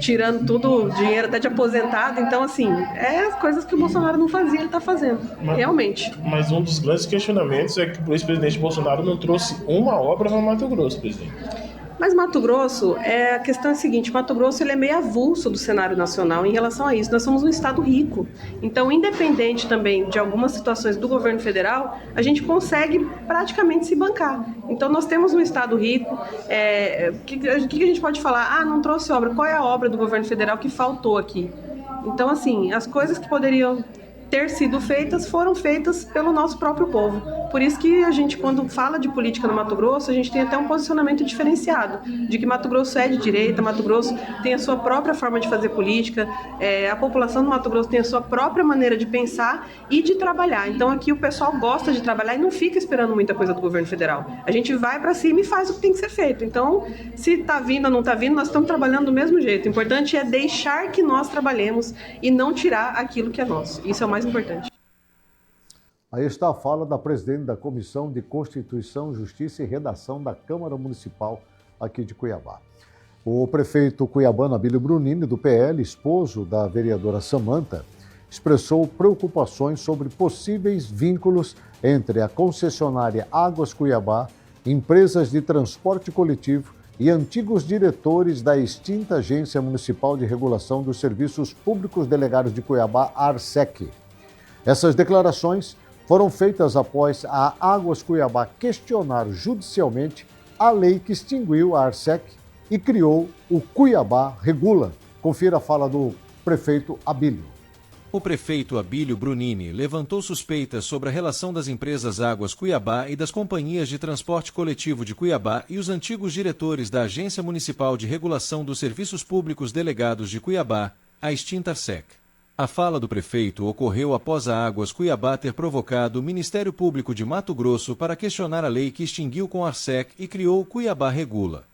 tirando tudo o dinheiro até de aposentado. Então, assim, as coisas que o Bolsonaro não fazia, ele está fazendo, realmente. Mas um dos grandes questionamentos é que o ex-presidente Bolsonaro não trouxe uma obra para Mato Grosso, presidente. Mas Mato Grosso, a questão é a seguinte, Mato Grosso ele é meio avulso do cenário nacional em relação a isso. Nós somos um estado rico, então independente também de algumas situações do governo federal, a gente consegue praticamente se bancar. Então nós temos um estado rico, o que a gente pode falar? Não trouxe obra, qual é a obra do governo federal que faltou aqui? Então assim, as coisas que poderiam ter sido feitas foram feitas pelo nosso próprio povo. Por isso que a gente, quando fala de política no Mato Grosso, a gente tem até um posicionamento diferenciado, de que Mato Grosso é de direita, Mato Grosso tem a sua própria forma de fazer política, a população do Mato Grosso tem a sua própria maneira de pensar e de trabalhar. Então aqui o pessoal gosta de trabalhar e não fica esperando muita coisa do governo federal. A gente vai para cima e faz o que tem que ser feito. Então, se está vindo ou não está vindo, nós estamos trabalhando do mesmo jeito. O importante é deixar que nós trabalhemos e não tirar aquilo que é nosso. Isso é o mais importante. Aí está a fala da presidente da Comissão de Constituição, Justiça e Redação da Câmara Municipal aqui de Cuiabá. O prefeito cuiabano Abílio Brunini, do PL, esposo da vereadora Samanta, expressou preocupações sobre possíveis vínculos entre a concessionária Águas Cuiabá, empresas de transporte coletivo e antigos diretores da extinta Agência Municipal de Regulação dos Serviços Públicos Delegados de Cuiabá, ARSEC. Essas declarações foram feitas após a Águas Cuiabá questionar judicialmente a lei que extinguiu a ARSEC e criou o Cuiabá Regula. Confira a fala do prefeito Abílio. O prefeito Abílio Brunini levantou suspeitas sobre a relação das empresas Águas Cuiabá e das companhias de transporte coletivo de Cuiabá e os antigos diretores da Agência Municipal de Regulação dos Serviços Públicos Delegados de Cuiabá, a extinta ARSEC. A fala do prefeito ocorreu após a Águas Cuiabá ter provocado o Ministério Público de Mato Grosso para questionar a lei que extinguiu com a ARSEC e criou o Cuiabá Regula.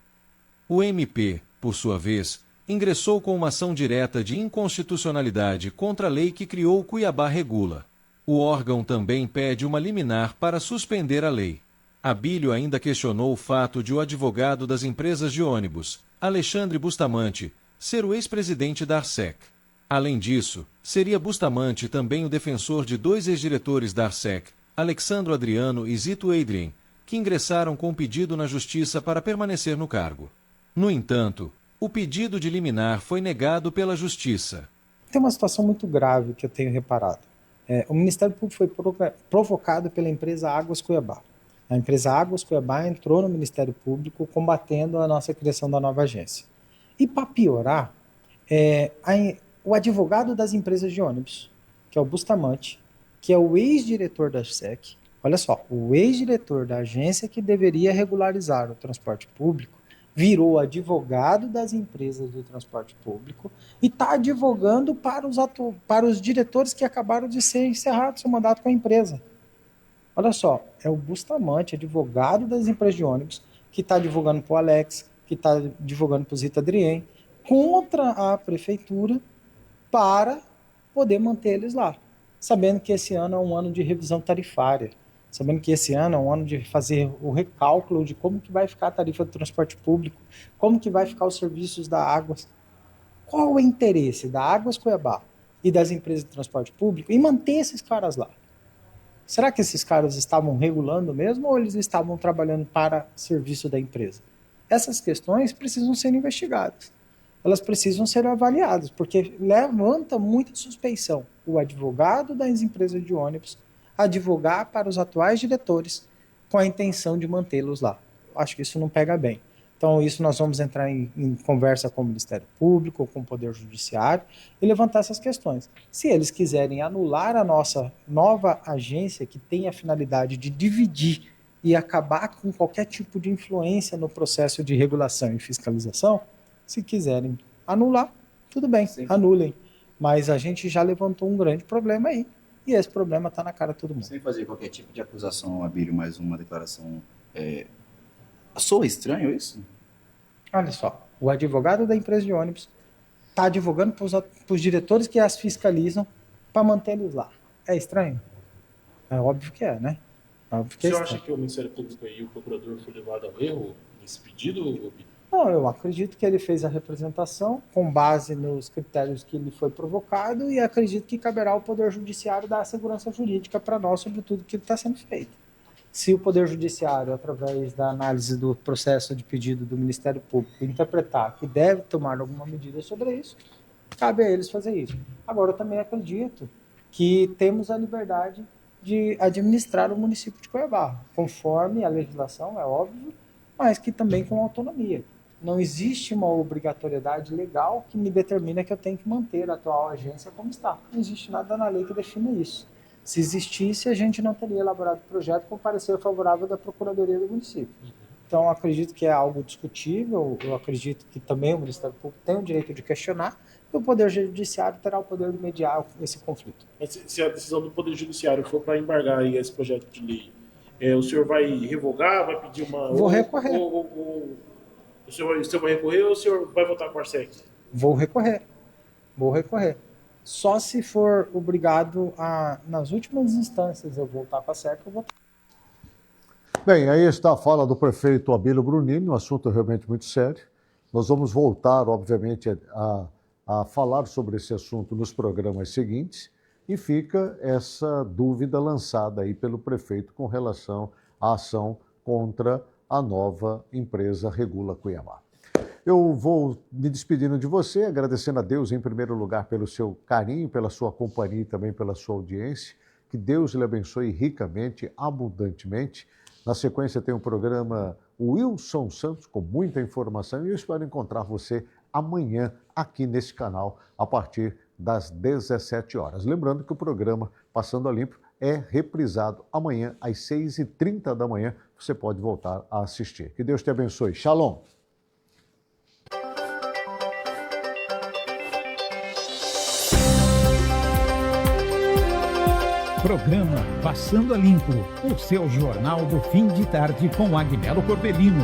O MP, por sua vez, ingressou com uma ação direta de inconstitucionalidade contra a lei que criou o Cuiabá Regula. O órgão também pede uma liminar para suspender a lei. Abílio ainda questionou o fato de o advogado das empresas de ônibus, Alexandre Bustamante, ser o ex-presidente da ARSEC. Além disso, seria Bustamante também o defensor de dois ex-diretores da ARSEC, Alexandro Adriano e Zito Adrien, que ingressaram com pedido na Justiça para permanecer no cargo. No entanto, o pedido de liminar foi negado pela Justiça. Tem uma situação muito grave que eu tenho reparado. O Ministério Público foi provocado pela empresa Águas Cuiabá. A empresa Águas Cuiabá entrou no Ministério Público combatendo a nossa criação da nova agência. E para piorar, o advogado das empresas de ônibus, que é o Bustamante, que é o ex-diretor da ARSEC, olha só, o ex-diretor da agência que deveria regularizar o transporte público, virou advogado das empresas do transporte público e está advogando para os diretores que acabaram de ser encerrados seu mandato com a empresa. Olha só, é o Bustamante, advogado das empresas de ônibus, que está advogando para o Alex, que está advogando para o Zito Adrien, contra a prefeitura, para poder manter eles lá, sabendo que esse ano é um ano de revisão tarifária, sabendo que esse ano é um ano de fazer o recálculo de como que vai ficar a tarifa do transporte público, como que vai ficar os serviços da Águas. Qual o interesse da Águas Cuiabá e das empresas de transporte público em manter esses caras lá? Será que esses caras estavam regulando mesmo ou eles estavam trabalhando para serviço da empresa? Essas questões precisam ser investigadas. Elas precisam ser avaliadas, porque levanta muita suspeição o advogado das empresas de ônibus advogar para os atuais diretores com a intenção de mantê-los lá. Acho que isso não pega bem. Então, isso nós vamos entrar em conversa com o Ministério Público, com o Poder Judiciário e levantar essas questões. Se eles quiserem anular a nossa nova agência, que tem a finalidade de dividir e acabar com qualquer tipo de influência no processo de regulação e fiscalização, se quiserem anular, tudo bem, anulem. Mas a gente já levantou um grande problema aí. E esse problema está na cara de todo mundo. Sem fazer qualquer tipo de acusação, Abílio, mais uma declaração. Soa estranho isso? Olha só, o advogado da empresa de ônibus está advogando para os diretores que as fiscalizam para manter eles lá. É estranho? É óbvio que é, né? Óbvio que o senhor acha que o Ministério Público e o procurador foi levado ao erro nesse pedido? Não, eu acredito que ele fez a representação com base nos critérios que ele foi provocado e acredito que caberá ao Poder Judiciário dar a segurança jurídica para nós sobre tudo que está sendo feito. Se o Poder Judiciário, através da análise do processo de pedido do Ministério Público, interpretar que deve tomar alguma medida sobre isso, cabe a eles fazer isso. Agora, eu também acredito que temos a liberdade de administrar o município de Cuiabá, conforme a legislação, é óbvio, mas que também com autonomia. Não existe uma obrigatoriedade legal que me determina que eu tenho que manter a atual agência como está. Não existe nada na lei que defina isso. Se existisse, a gente não teria elaborado o projeto com parecer favorável da Procuradoria do município. Então, acredito que é algo discutível, eu acredito que também o Ministério Público tem o direito de questionar, e o Poder Judiciário terá o poder de mediar esse conflito. Se a decisão do Poder Judiciário for para embargar aí esse projeto de lei, o senhor vai revogar, vai pedir uma... Vou recorrer. O senhor vai recorrer ou o senhor vai votar com a Arsec? Vou recorrer. Só se for obrigado a, nas últimas instâncias, eu voltar com a Arsec, eu vou... Bem, aí está a fala do prefeito Abílio Brunini, um assunto realmente muito sério. Nós vamos voltar, obviamente, a falar sobre esse assunto nos programas seguintes e fica essa dúvida lançada aí pelo prefeito com relação à ação contra a nova empresa Regula Cuiabá. Eu vou me despedindo de você, agradecendo a Deus em primeiro lugar pelo seu carinho, pela sua companhia e também pela sua audiência. Que Deus lhe abençoe ricamente, abundantemente. Na sequência tem o programa Wilson Santos com muita informação e eu espero encontrar você amanhã aqui nesse canal a partir das 17 horas. Lembrando que o programa Passando a Limpo é reprisado amanhã às 6h30 da manhã. Você pode voltar a assistir. Que Deus te abençoe. Shalom. Programa Passando a Limpo, o seu jornal do fim de tarde com Agnello Corbellino.